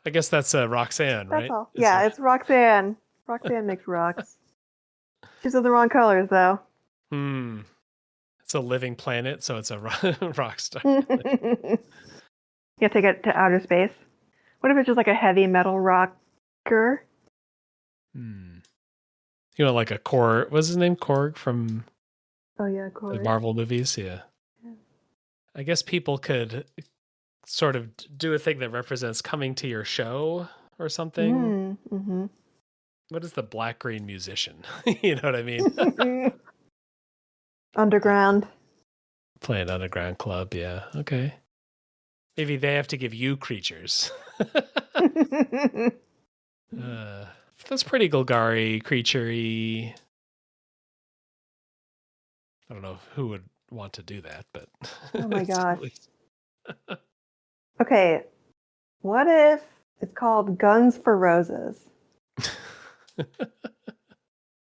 I guess that's Roxanne, That's right? all. Is Yeah, it's Roxanne. Roxanne makes rocks. She's in the wrong colors, though. It's a living planet, so it's a rock star. You take it to outer space. What if it's just like a heavy metal rocker? Like a Korg. What's his name? Korg from Oh yeah, the Corey. Marvel movies. Yeah. I guess people could sort of do a thing that represents coming to your show or something. Mm-hmm. What is the black green musician? You know what I mean? Underground. Playing underground club. Yeah. Okay. Maybe they have to give you creatures. That's pretty Golgari creature-y. I don't know who would want to do that, but Oh my it's gosh. totally... Okay, what if it's called Guns for Roses?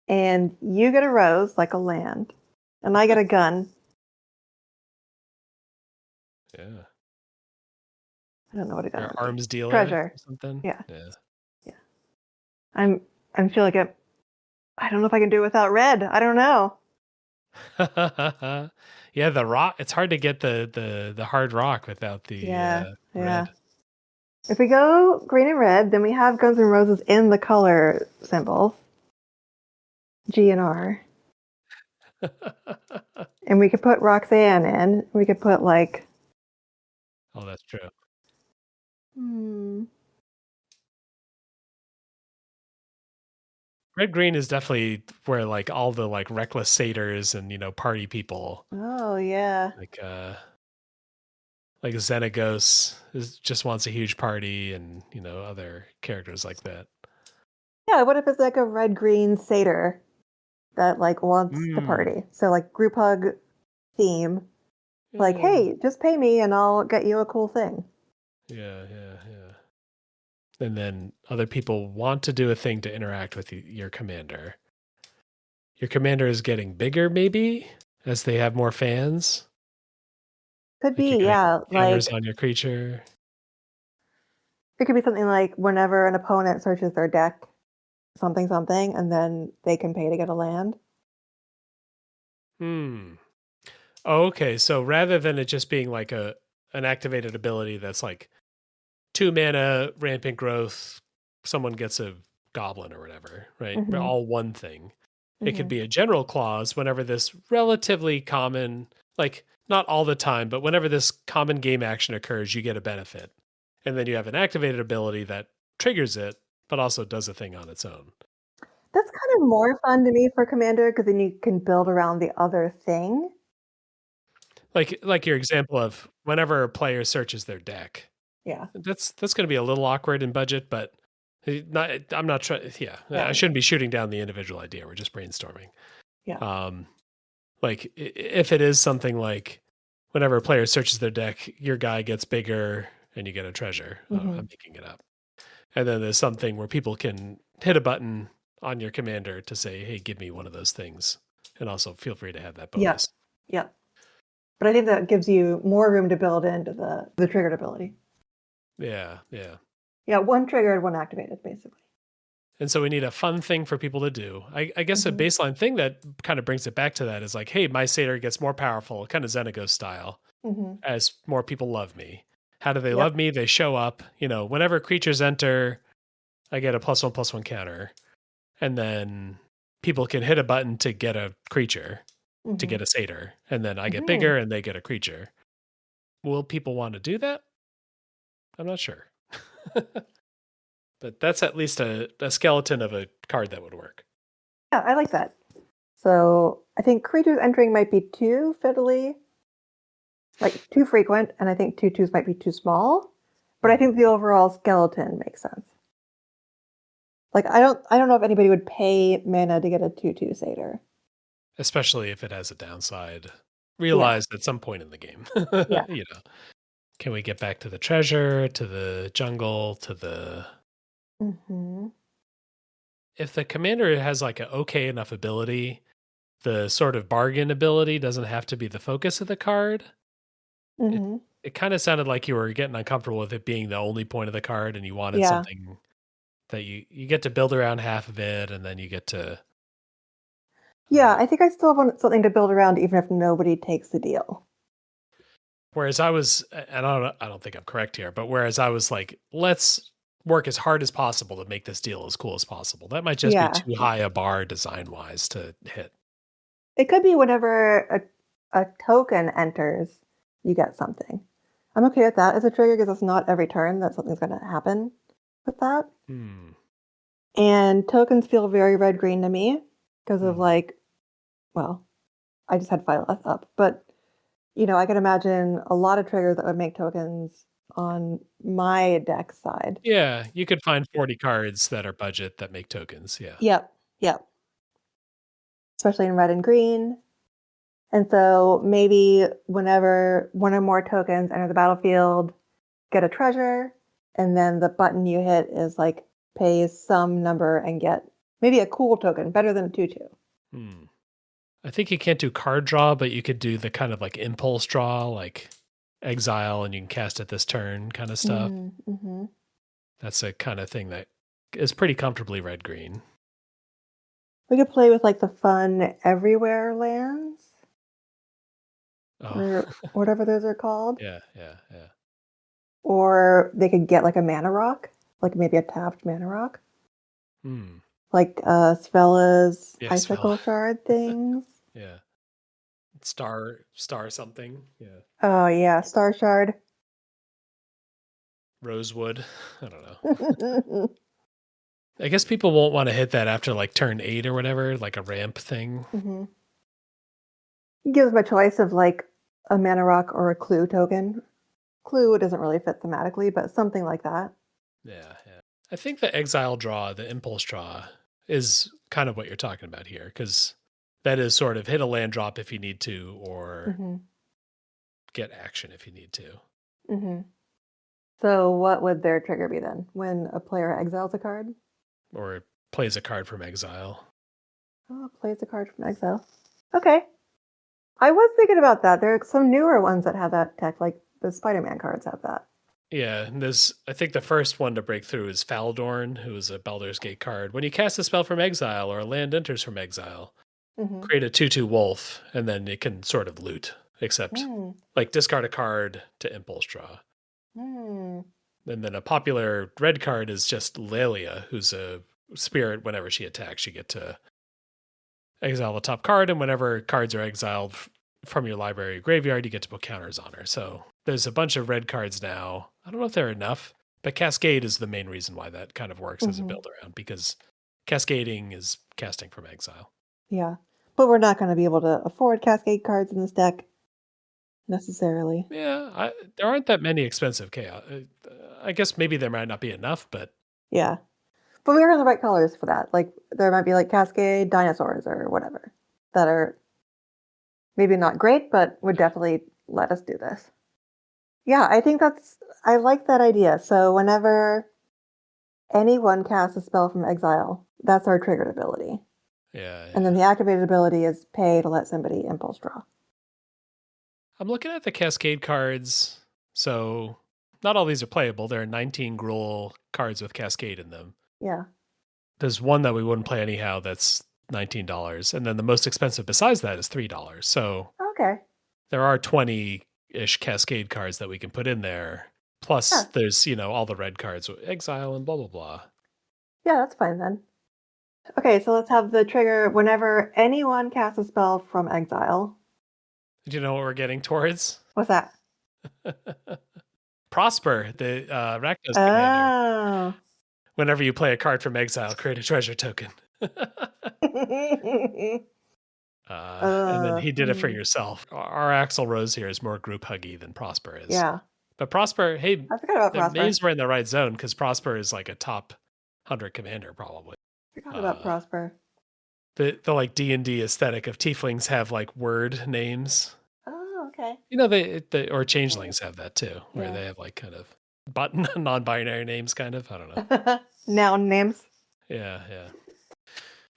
And you get a rose, like a land, and I get a gun. Yeah. I don't know what a gun Your would be. arms dealer Treasure. or something. Yeah. Yeah. Yeah. I feel like I don't know if I can do it without red. I don't know. Yeah, the rock. It's hard to get the hard rock without the Yeah, yeah. red. If we go green and red, then we have Guns N' Roses in the color symbol, G and R. And we could put Roxanne in. We could put like, Oh, that's true. hmm. Red green is definitely where like all the like reckless satyrs and party people Oh yeah. like Xenagos just wants a huge party and other characters like that. Yeah, what if it's like a red green satyr that like wants the Mm. party? So like group hug theme. Like, Yeah, hey, just pay me and I'll get you a cool thing. yeah, yeah, yeah. And then other people want to do a thing to interact with your commander. Your commander is getting bigger, maybe, as they have more fans. Could Like you're be, getting yeah. counters Like on your creature. it could be something like whenever an opponent searches their deck, something something, and then they can pay to get a land. Hmm. Oh, okay. So rather than it just being like an activated ability that's like 2 mana, rampant growth, someone gets a goblin or whatever, right? But Mm-hmm. all one thing. It could Mm-hmm. be a general clause whenever this relatively common, like not all the time, but whenever this common game action occurs, you get a benefit. And then you have an activated ability that triggers it, but also does a thing on its own. That's kind of more fun to me for Commander because then you can build around the other thing. Like your example of whenever a player searches their deck. Yeah. That's going to be a little awkward in budget, but not. I'm not trying. Yeah, I Yeah. shouldn't be shooting down the individual idea. We're just brainstorming. Yeah. Um, like if it is something like whenever a player searches their deck, your guy gets bigger and you get a treasure. Mm-hmm. I'm making it up. And then there's something where people can hit a button on your commander to say, "Hey, give me one of those things," and also feel free to have that Yeah. bonus. Yeah. But I think that gives you more room to build into the triggered ability. Yeah, yeah. Yeah, one triggered, one activated, basically. And so we need a fun thing for people to do. I guess a Mm-hmm. baseline thing that kind of brings it back to that is like, hey, my satyr gets more powerful, kind of Xenagos style, Mm-hmm. as more people love me. How do they Yep. love me? They show up. Whenever creatures enter, I get a +1/+1 counter. And then people can hit a button to get a creature, to Mm-hmm. get a satyr. And then I get Mm-hmm. bigger and they get a creature. Will people want to do that? I'm not sure. But that's at least a skeleton of a card that would work. Yeah, I like that. So I think creatures entering might be too fiddly, like too frequent, and I think 2/2s might be too small. But I Hmm. think the overall skeleton makes sense. Like I don't know if anybody would pay mana to get a 2/2 satyr. Especially if it has a downside Yeah, realized at some point in the game. yeah. you know, can we get back to the treasure, to the jungle, to the Mm-hmm. if the commander has like an okay enough ability, the sort of bargain ability doesn't have to be the focus of the card. It Mm-hmm. it kind of sounded like you were getting uncomfortable with it being the only point of the card and you wanted Yeah. something that you get to build around half of it and then you get to Yeah, uh I think I still want something to build around even if nobody takes the deal. whereas I was, and I don't think I'm correct here, but whereas I was like, let's work as hard as possible to make this deal as cool as possible. That might just be Yeah. too high a bar design wise to hit. It could be whenever a token enters, you get something. I'm okay with that as a trigger because it's not every turn that something's going to happen with that. Hmm. And tokens feel very red green to me because of Hmm. like, well, I just had Phyleth up, but I could imagine a lot of triggers that would make tokens on my deck side. Yeah, you could find 40 cards that are budget that make tokens. Yeah. Yep, yep. Especially in red and green. And so maybe whenever one or more tokens enter the battlefield, get a treasure, and then the button you hit is like pay some number and get maybe a cool token, better than a 2/2. Hmm. I think you can't do card draw, but you could do the kind of like impulse draw, like exile and you can cast it this turn kind of stuff. Mm-hmm. That's a kind of thing that is pretty comfortably red green. We could play with like the fun everywhere lands. Oh, or whatever those are called. yeah, yeah, yeah. Or they could get like a mana rock, like maybe a tapped mana rock, Hmm. like Svella's Yes, icicle fella. shard things. Yeah. Star something. Yeah. Oh yeah, Star Shard. Rosewood. I don't know. I guess people won't want to hit that after like turn 8 or whatever, like a ramp thing. hmm Gives them a choice of like a mana rock or a clue token. Clue doesn't really fit thematically, but something like that. Yeah, yeah. I think the exile draw, the impulse draw, is kind of what you're talking about here, because that is sort of hit a land drop if you need to, or hmm get action if you need to. hmm So what would their trigger be then? When a player exiles a card? Or plays a card from exile. Oh, plays a card from exile. Okay. I was thinking about that. There are some newer ones that have that tech, like the Spider-Man cards have that. Yeah, and I think the first one to break through is Faldorn, who is a Baldur's Gate card. When you cast a spell from exile or a land enters from exile, Mm-hmm. create a 2/2 wolf, and then it can sort of loot, except Mm. like discard a card to impulse draw. Mm. And then a popular red card is just Lelia, who's a spirit. Whenever she attacks, you get to exile the top card, and whenever cards are exiled from your library or graveyard, you get to put counters on her. So there's a bunch of red cards now. I don't know if they're enough, but Cascade is the main reason why that kind of works as a Mm-hmm. build around, because cascading is casting from exile. Yeah. But we're not going to be able to afford Cascade cards in this deck necessarily. Yeah, there aren't that many expensive chaos. I guess maybe there might not be enough, but Yeah. But we are in the right colors for that. Like there might be like Cascade dinosaurs or whatever that are maybe not great, but would definitely let us do this. Yeah, I like that idea. So whenever anyone casts a spell from exile, that's our triggered ability. yeah, And then yeah. the activated ability is pay to let somebody impulse draw. I'm looking at the Cascade cards. So not all these are playable. There are 19 Gruul cards with Cascade in them. Yeah. There's one that we wouldn't play anyhow that's $19. And then the most expensive besides that is $3. So Okay. there are 20-ish Cascade cards that we can put in there. Plus Yeah. there's, all the red cards with exile and blah, blah, blah. Yeah, that's fine then. Okay, so let's have the trigger whenever anyone casts a spell from exile. Do you know what we're getting towards? What's that? Prosper, the Rakdos commander. Oh. Whenever you play a card from exile, create a treasure token. And then he did it for Hmm. yourself. Our Axel Rose here is more group huggy than Prosper is. Yeah. But Prosper, hey, I forgot about the Prosper. names were in the right zone because Prosper is like a top 100 commander probably. Forgot about Uh, Prosper. the like D&D aesthetic of tieflings have like word names. Oh, okay. Or changelings have that too, where Yeah. they have like kind of button non-binary names kind of. I don't know. Noun names. Yeah, yeah.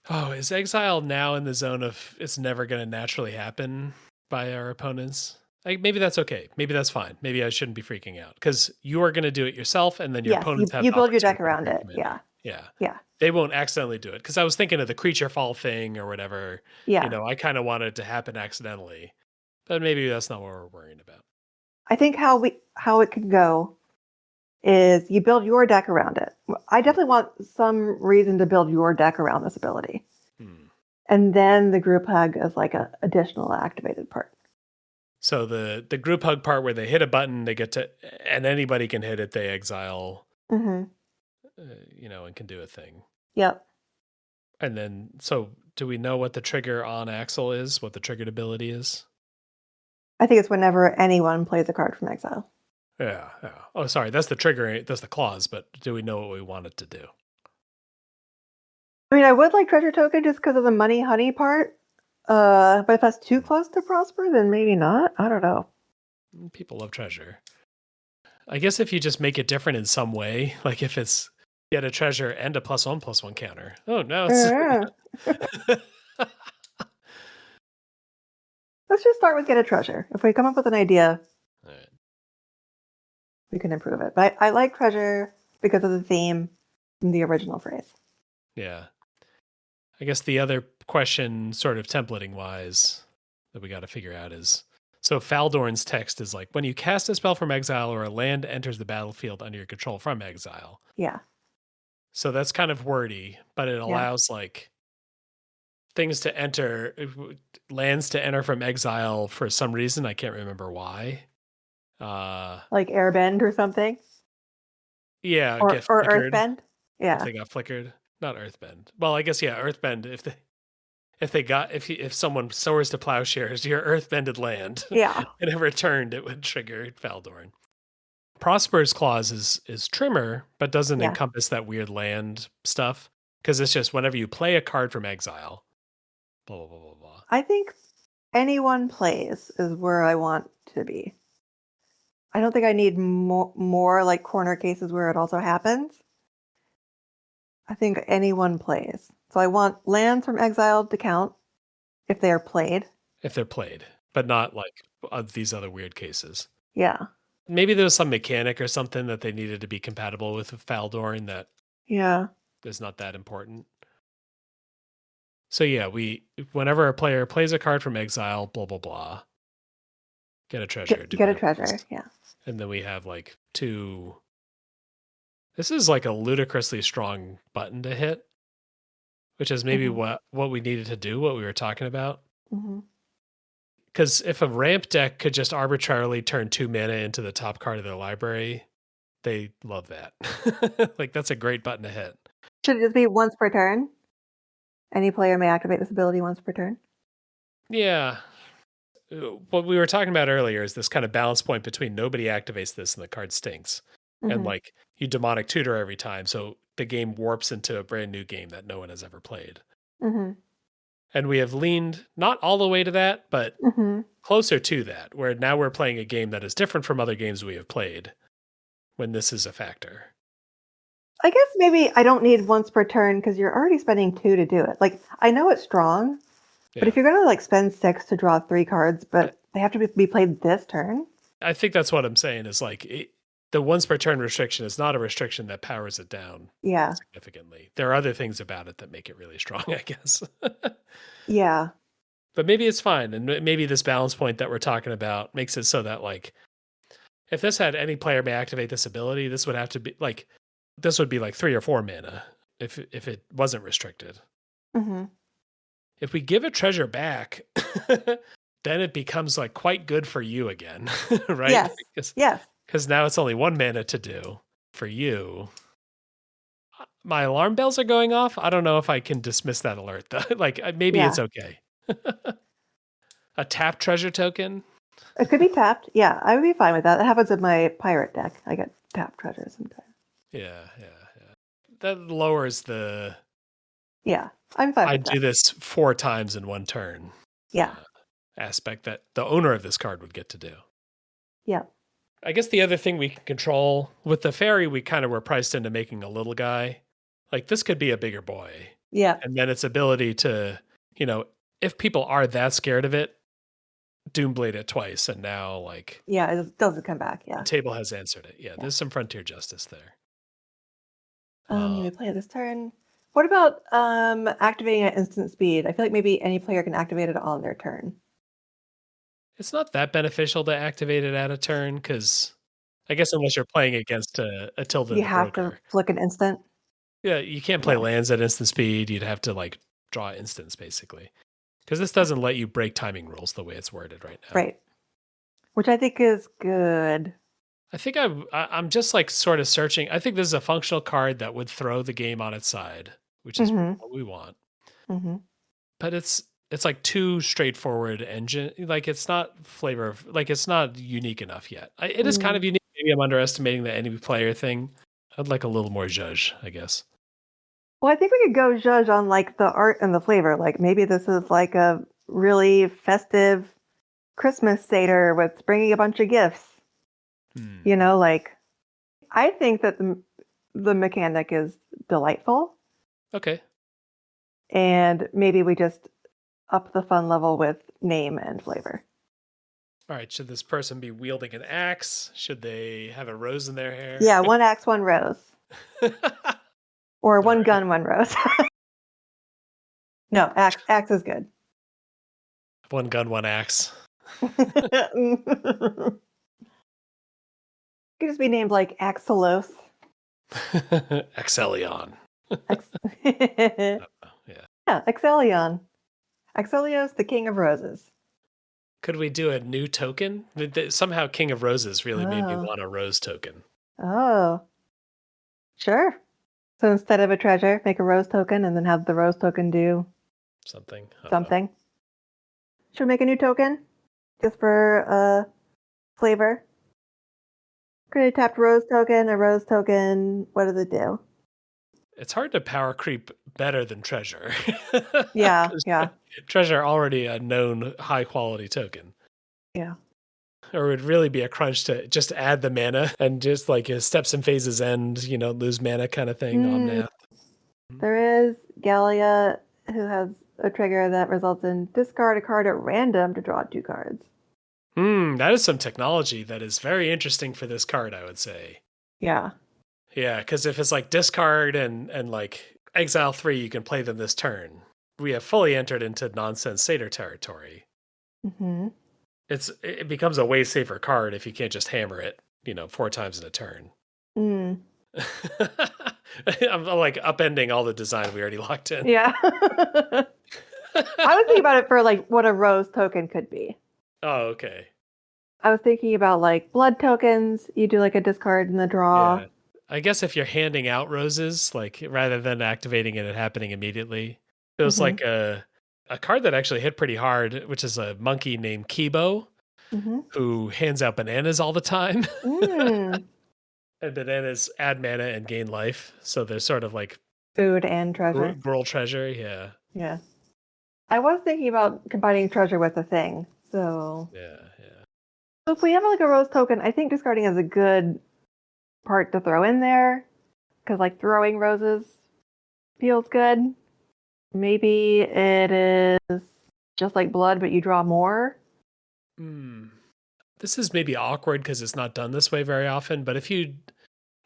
Oh, is exile now in the zone of it's never going to naturally happen by our opponents? Like maybe that's okay. Maybe that's fine. Maybe I shouldn't be freaking out because you are going to do it yourself, and then your Yes, opponents you, have you the build your deck opportunity to around create it. commander. Yeah. Yeah, Yeah. they won't accidentally do it because I was thinking of the creature fall thing or whatever. Yeah. I kind of wanted it to happen accidentally, but maybe that's not what we're worrying about. I think how it could go is you build your deck around it. I definitely want some reason to build your deck around this ability. Hmm. And then the group hug is like an additional activated part. So the group hug part where they hit a button, they get to, and anybody can hit it. They exile, Mm-hmm. and can do a thing. Yep. And then, so do we know what the trigger on Axel is? What the triggered ability is? I think it's whenever anyone plays a card from exile. Yeah, yeah. Oh, sorry, that's the trigger. That's the clause. But do we know what we want it to do? I mean, I would like treasure token just because of the money honey part. But if that's too close to prosper, then maybe not. I don't know. People love treasure. I guess if you just make it different in some way, like if it's get a treasure and a +1/+1 counter. Oh no, it's Uh, let's just start with get a treasure. If we come up with an idea, all right. we can improve it. But I like treasure because of the theme in the original phrase. Yeah. I guess the other question, sort of templating wise, that we got to figure out is So Faldorn's text is like, when you cast a spell from exile or a land enters the battlefield under your control from exile. Yeah. So that's kind of wordy, but it allows like things to enter, lands to enter from exile for some reason. I can't remember why. Like Airbend or something? Yeah, Or get flickered. Earthbend? If Yeah. they got flickered. Not Earthbend. Well, I guess, yeah, Earthbend. If someone soars to plowshares, your Earthbended land, Yeah. and it returned, it would trigger Faldorn. Prosper's Clause is Trimmer, but doesn't Yeah. encompass that weird land stuff. Because it's just whenever you play a card from exile, blah, blah, blah, blah, blah. I think anyone plays is where I want to be. I don't think I need more like corner cases where it also happens. I think anyone plays. So I want lands from exile to count if they are played. If they're played, but not like these other weird cases. Yeah. Maybe there was some mechanic or something that they needed to be compatible with Faldorn that is not that important. So yeah, whenever a player plays a card from exile, blah blah blah, get a treasure. Get a treasure. Yeah. And then we have like 2. This is like a ludicrously strong button to hit, which is maybe what we needed to do, what we were talking about. Because if a ramp deck could just arbitrarily turn 2 mana into the top card of their library, they love that. Like, that's a great button to hit. Should it just be once per turn? Any player may activate this ability once per turn? Yeah. What we were talking about earlier is this kind of balance point between nobody activates this and the card stinks. And like, you demonic tutor every time, so the game warps into a brand new game that no one has ever played. And we have leaned not all the way to that, but closer to that, where now we're playing a game that is different from other games we have played when this is a factor. I guess maybe I don't need once per turn because you're already spending 2 to do it. Like, I know it's strong, but if you're going to like spend 6 to draw 3 cards, but they have to be played this turn. I think that's what I'm saying is like the once per turn restriction is not a restriction that powers it down significantly. There are other things about it that make it really strong, I guess. Yeah. But maybe it's fine. And maybe this balance point that we're talking about makes it so that like, if this had any player may activate this ability, this would have to be like, this would be like 3 or 4 mana if it wasn't restricted. If we give a treasure back, then it becomes like quite good for you again, right? Yes. Because now it's only 1 mana to do for you. My alarm bells are going off. I don't know if I can dismiss that alert though. Like maybe it's okay. A tap treasure token. It could be tapped. Yeah, I would be fine with that. That happens in my pirate deck. I get tapped treasures sometimes. Yeah. That lowers the. Yeah, I'm fine. I do this 4 times in 1 turn. Yeah. Aspect that the owner of this card would get to do. Yeah. I guess the other thing we can control with the fairy, we kind of were priced into making a little guy. Like this could be a bigger boy. Yeah. And then its ability to, if people are that scared of it, Doomblade it twice. And now like. Yeah, it doesn't come back. Yeah. The table has answered it. Yeah. There's some frontier justice there. We play this turn. What about activating at instant speed? I feel like maybe any player can activate it on their turn. It's not that beneficial to activate it at a turn because I guess unless you're playing against a Tilda you have to flick an instant. Yeah, you can't play lands at instant speed. You'd have to like draw instants basically because this doesn't let you break timing rules the way it's worded right now. Right. Which I think is good. I think I'm just like sort of searching. I think this is a functional card that would throw the game on its side, which is what we want. But it's like too straightforward engine. Like it's not it's not unique enough yet. It is kind of unique. Maybe I'm underestimating the any player thing. I'd like a little more zhuzh, I guess. Well, I think we could go zhuzh on like the art and the flavor. Like maybe this is like a really festive Christmas Seder with bringing a bunch of gifts. Like I think that the mechanic is delightful. Okay. And maybe we just up the fun level with name and flavor. All right. Should this person be wielding an axe? Should they have a rose in their hair? Yeah, 1 axe, 1 rose. Or 1 gun, 1 rose. No, axe is good. 1 gun, 1 axe. Could just be named like Axelos. Excellion. Ex- Yeah. yeah, Axelion. Axelios, the King of Roses. Could we do a new token? Somehow King of Roses really made me Oh. want a rose token. Oh. Sure. So instead of a treasure, make a rose token and then have the rose token do Something. I don't know. something. Should we make a new token? Just for flavor? Create a tapped rose token, a rose token. What does it do? It's hard to power creep better than treasure. Yeah, 'Cause yeah, treasure already a known high quality token. yeah. Or it would really be a crunch to just add the mana and just like a steps and phases end, lose mana kind of thing on Mm, math. there is Gallia, who has a trigger that results in discard a card at random to draw 2 cards. That is some technology that is very interesting for this card, I would say. Yeah. Yeah, because if it's like discard and like exile 3, you can play them this turn. We have fully entered into nonsense satyr territory. Mm-hmm. It becomes a way safer card if you can't just hammer it, 4 times in a turn. Mm. I'm like upending all the design we already locked in. Yeah. I was thinking about it for like what a rose token could be. Oh, okay. I was thinking about like blood tokens. You do like a discard in the draw. Yeah. I guess if you're handing out roses, like rather than activating it and happening immediately, it was Mm-hmm. like a card that actually hit pretty hard, which is a monkey named Kibo Mm-hmm. who hands out bananas all the time. Mm. And bananas add mana and gain life. So they're sort of like Food and treasure. girl treasure. Yeah. Yeah. I was thinking about combining treasure with a thing. So Yeah. if we have like a rose token, I think discarding is a good part to throw in there. Because like throwing roses feels good. Maybe it is just like blood, but you draw more. This is maybe awkward because it's not done this way very often. But if you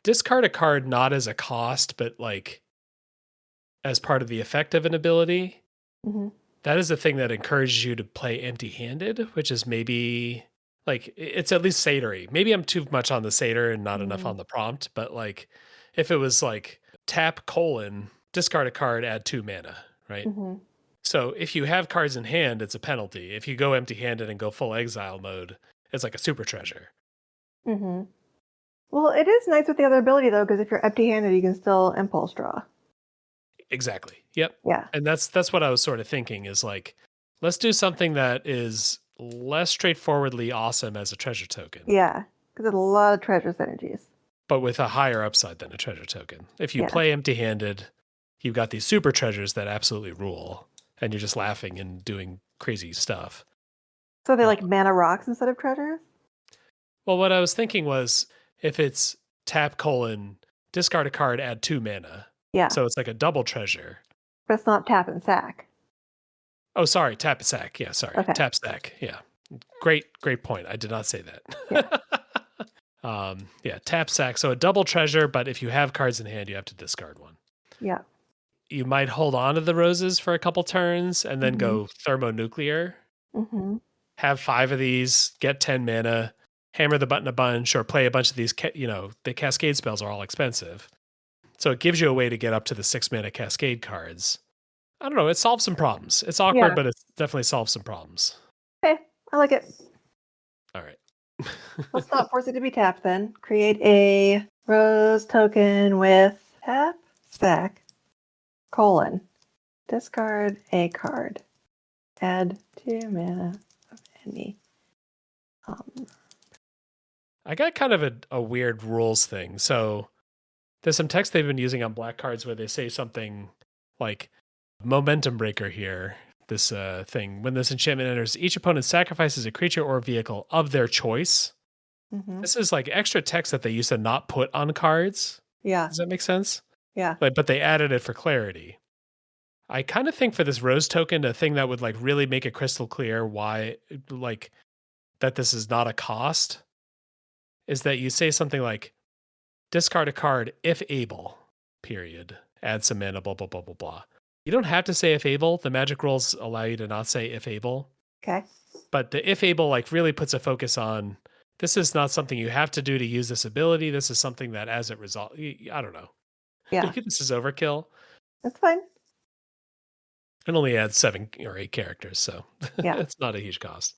discard a card not as a cost, but like as part of the effect of an ability, Mm-hmm. that is the thing that encourages you to play empty-handed, which is maybe like it's at least satyry. Maybe I'm too much on the satyr and not enough Mm-hmm. on the prompt, but like if it was like tap discard a card, add 2 mana, right? Mm-hmm. So if you have cards in hand, it's a penalty. If you go empty-handed and go full exile mode, it's like a super treasure. Mm-hmm. Well, it is nice with the other ability though, because if you're empty-handed, you can still impulse draw. Exactly. Yep. Yeah. And that's what I was sort of thinking is like, let's do something that is less straightforwardly awesome as a treasure token. Yeah, because there's a lot of treasure synergies. But with a higher upside than a treasure token. If you Yeah. play empty-handed, you've got these super treasures that absolutely rule, and you're just laughing and doing crazy stuff. So they like mana rocks instead of treasures? Well, what I was thinking was if it's tap : discard a card, add 2 mana. Yeah. So it's like a double treasure. But it's not tap and sack. Oh, sorry, tap sack. Yeah, sorry. Okay. Tap stack. Yeah. Great point. I did not say that. Yeah, tap sack. So a double treasure, but if you have cards in hand, you have to discard one. Yeah. You might hold on to the roses for a couple turns and then Mhm. go thermonuclear. Mm-hmm. Have 5 of these, get 10 mana, hammer the button a bunch, or play a bunch of these. The cascade spells are all expensive. So it gives you a way to get up to the 6 mana cascade cards. I don't know. It solves some problems. It's awkward, Yeah. but it definitely solves some problems. Okay, I like it. All right. Let's not force it to be tapped then. Create a rose token with tap, stack, : discard a card. Add 2 mana of any. I got kind of a weird rules thing. So there's some text they've been using on black cards where they say something like momentum breaker here. This thing. When this enchantment enters, each opponent sacrifices a creature or vehicle of their choice. Mm-hmm. This is like extra text that they used to not put on cards. Yeah. Does that make sense? Yeah. But they added it for clarity. I kind of think for this rose token, a thing that would like really make it crystal clear why like that this is not a cost is that you say something like discard a card if able, period. Add some mana, blah, blah, blah, blah, blah. You don't have to say if able. The magic rules allow you to not say if able. Okay. But the if able like really puts a focus on this is not something you have to do to use this ability. This is something that as it result, I don't know. Yeah, This is overkill. that's fine. It only adds 7 or 8 characters, so Yeah. it's not a huge cost.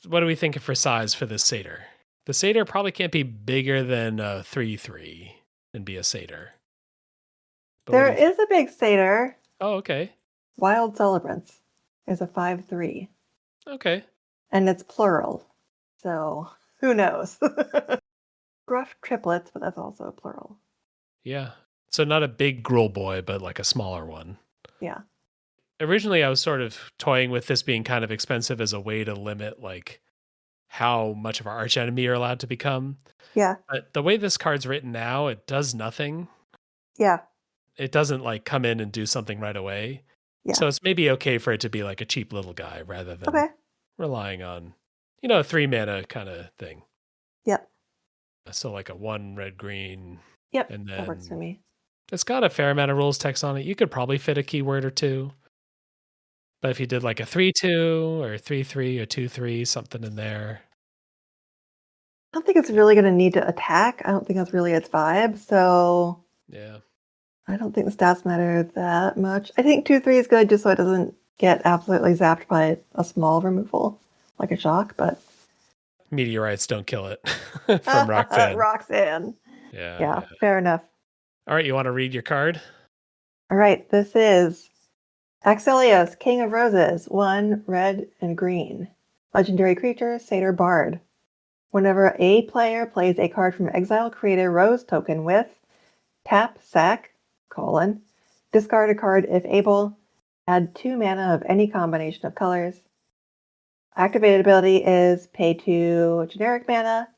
What are we thinking for size for this satyr? The satyr probably can't be bigger than a 3/3 and be a satyr. But what There do you think? is a big satyr. Oh, okay. Wild Celebrants is a 5/3, Okay. and it's plural. So who knows? Gruff triplets, but that's also a plural. Yeah. So not a big gruel boy, but like a smaller one. Yeah. Originally, I was sort of toying with this being kind of expensive as a way to limit like how much of our arch enemy you're allowed to become. Yeah. But the way this card's written now, it does nothing. Yeah. It doesn't like come in and do something right away. Yeah. So it's maybe okay for it to be like a cheap little guy rather than Okay. relying on, a 3 mana kind of thing. Yep. So like a 1 red green, Yep. and That works for then me. it's got a fair amount of rules text on it. You could probably fit a keyword or two. But if you did like a 3/2 or 3/3 or 2/3, something in there. I don't think it's really going to need to attack. I don't think that's really its vibe. So Yeah. I don't think the stats matter that much. I think 2/3 is good just so it doesn't get absolutely zapped by a small removal, like a shock. But Meteorites don't kill it from Roxanne. Roxanne. Yeah, Yeah, yeah. fair enough. All right, you want to read your card? All right, this is Axelios, King of Roses, 1 red and green. Legendary creature, Satyr Bard. Whenever a player plays a card from exile, create a rose token with tap, sack, discard a card if able, add 2 mana of any combination of colors. Activated ability is pay 2 generic mana,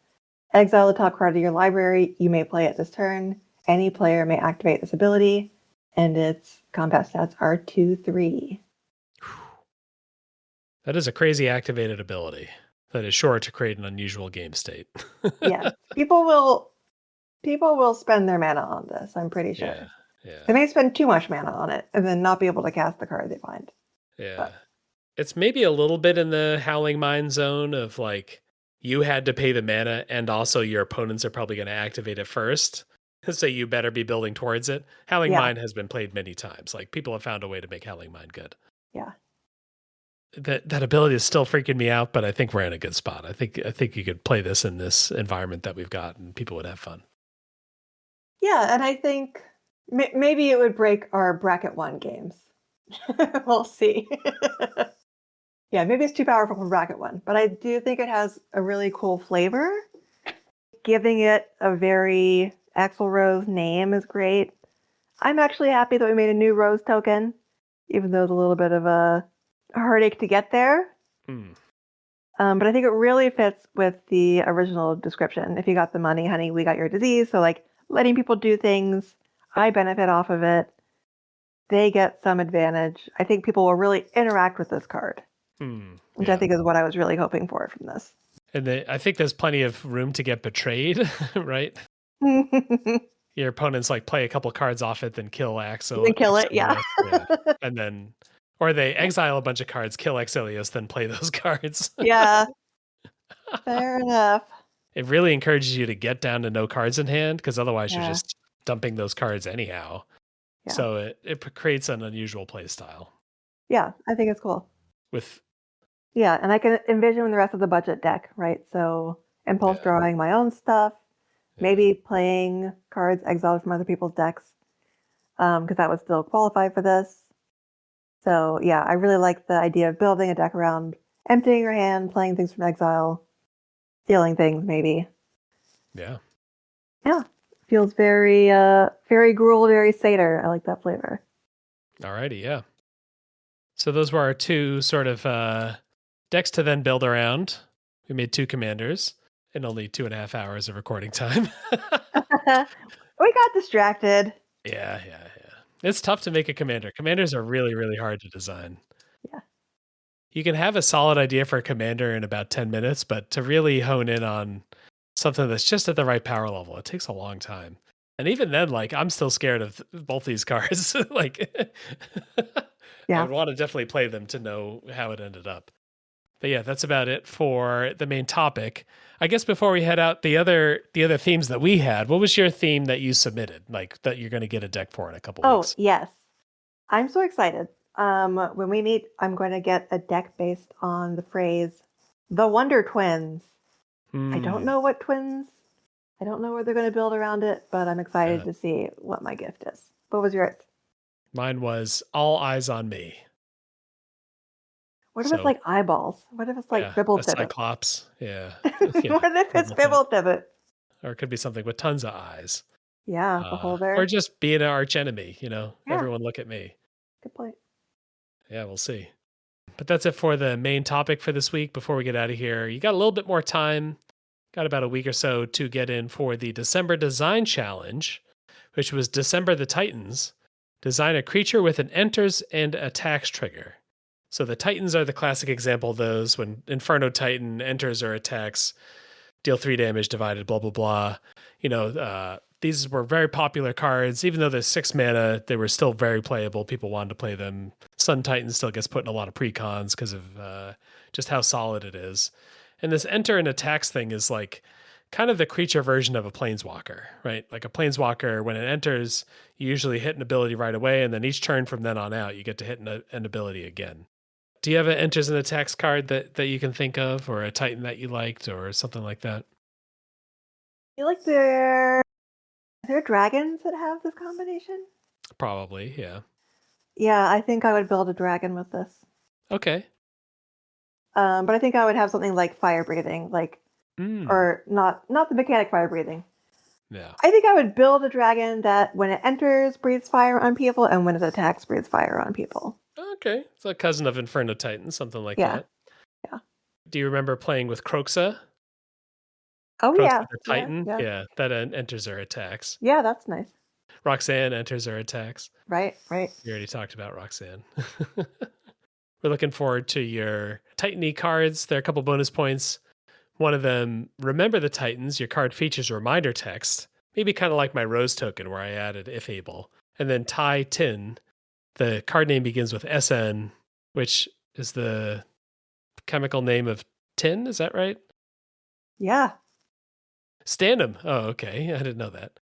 exile the top card of your library, you may play it this turn. Any player may activate this ability, and its combat stats are 2/3. That is a crazy activated ability that is sure to create an unusual game state. Yeah, people will spend their mana on this, I'm pretty sure. Yeah, yeah, They may spend too much mana on it and then not be able to cast the card they find. yeah. But It's maybe a little bit in the Howling Mine zone of like you had to pay the mana, and also your opponents are probably going to activate it first. So you better be building towards it. Howling yeah, Mine has been played many times. Like people have found a way to make Howling Mine good. yeah. That ability is still freaking me out, but I think we're in a good spot. I think you could play this in this environment that we've got, and people would have fun. Yeah, and I think maybe it would break our bracket 1 games. We'll see. Yeah, maybe it's too powerful for bracket 1, but I do think it has a really cool flavor. Giving it a very Axl Rose name is great. I'm actually happy that we made a new Rose token, even though it's a little bit of a heartache to get there. Hmm. But I think it really fits with the original description. If you got the money, honey, we got your disease. So, like, letting people do things, I benefit off of it. They get some advantage. I think people will really interact with this card, which I Yeah. think is what I was really hoping for from this. And I think there's plenty of room to get betrayed, right? You Your opponents like play a couple cards off it, then kill can kill it, yeah. Yeah. And then, or they exile a bunch of cards, kill Exilius, then play those cards. Yeah, fair enough. It really encourages you to get down to no cards in hand, because otherwise you're Yeah, just dumping those cards anyhow. yeah. So it creates an unusual play style Yeah, I think it's cool. with, Yeah, and I can envision the rest of the budget deck, right? So impulse yeah, drawing my own stuff, yeah, maybe playing cards exiled from other people's decks, because that would still qualify for this. So yeah, I really like the idea of building a deck around emptying your hand, playing things from exile, stealing things maybe. yeah. Yeah, feels very very gruel, very satyr. I like that flavor. Alrighty, yeah. So those were our two sort of decks to then build around. We made 2 commanders in only 2.5 hours of recording time. We got distracted. Yeah, yeah, yeah. It's tough to make a commander. Commanders are really, really hard to design. Yeah. You can have a solid idea for a commander in about 10 minutes, but to really hone in on something that's just at the right power level, it takes a long time. And even then, like, I'm still scared of both these cards. Like, I Yeah. would want to definitely play them to know how it ended up. But yeah, that's about it for the main topic. I guess before we head out, the other themes that we had, what was your theme that you submitted, like that you're going to get a deck for in a couple Oh, weeks? yes. I'm so excited. When we meet, I'm going to get a deck based on the phrase the Wonder Twins. I don't know what twins. I don't know where they're going to build around it, but I'm excited to see what my gift is. What was yours? Mine was All Eyes on Me. What if it's like eyeballs? What if it's like Fibble A Tibbet? cyclops. Yeah. Yeah. What if it's Fibble Tibbet? Or it could be something with tons of eyes. Yeah, Beholder. Or just being an arch enemy, Yeah. everyone look at me. Good point. Yeah, we'll see. But that's it for the main topic for this week. Before we get out of here, you got a little bit more time, got about a week or so to get in for the December Design Challenge, which was December the Titans. Design a creature with an enters and attacks trigger. So the Titans are the classic example of those. When Inferno Titan enters or attacks, deal 3 damage divided, blah, blah, blah. These were very popular cards. Even though they're 6 mana, they were still very playable. People wanted to play them. Sun Titan still gets put in a lot of precons because of just how solid it is. And this enter and attacks thing is like kind of the creature version of a planeswalker, right? Like a planeswalker, when it enters, you usually hit an ability right away, and then each turn from then on out, you get to hit an ability again. Do you have an enters and attacks card that you can think of, or a Titan that you liked, or something like that? I feel like there are dragons that have this combination. Probably, yeah. Yeah, I think I would build a dragon with this. Okay. But I think I would have something like fire breathing, or not the mechanic fire breathing. Yeah. I think I would build a dragon that when it enters breathes fire on people, and when it attacks breathes fire on people. Okay. It's a cousin of Inferno Titan, something like Yeah. that. Yeah. Do you remember playing with Croxa? Oh Croxa yeah. the Titan? Yeah. Yeah, that enters or attacks. Yeah, that's nice. Roxanne enters or attacks. Right. We already talked about Roxanne. We're looking forward to your Titan-y cards. There are a couple bonus points. One of them, remember the Titans. Your card features reminder text, maybe kind of like my Rose token where I added if able. And then Tai Tin, the card name begins with SN, which is the chemical name of tin. Is that right? Yeah. Standum. Oh, okay. I didn't know that.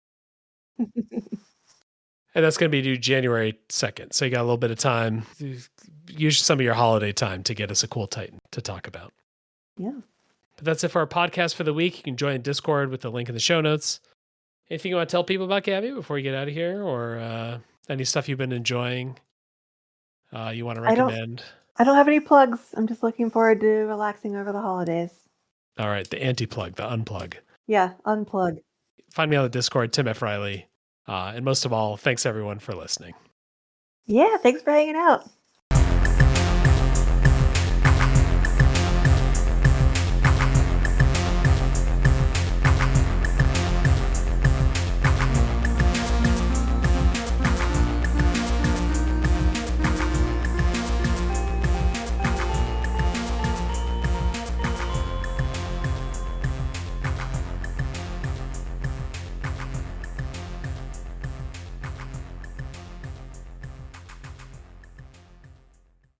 And that's going to be due January 2nd. So you got a little bit of time. Use some of your holiday time to get us a cool Titan to talk about. Yeah. But that's it for our podcast for the week. You can join Discord with the link in the show notes. Anything you want to tell people about, Gaby, before you get out of here? Or any stuff you've been enjoying you want to recommend? I don't have any plugs. I'm just looking forward to relaxing over the holidays. All right. The anti-plug, the unplug. Yeah, unplug. Find me on the Discord, Tim F. Riley. And most of all, thanks everyone for listening. Yeah, thanks for hanging out.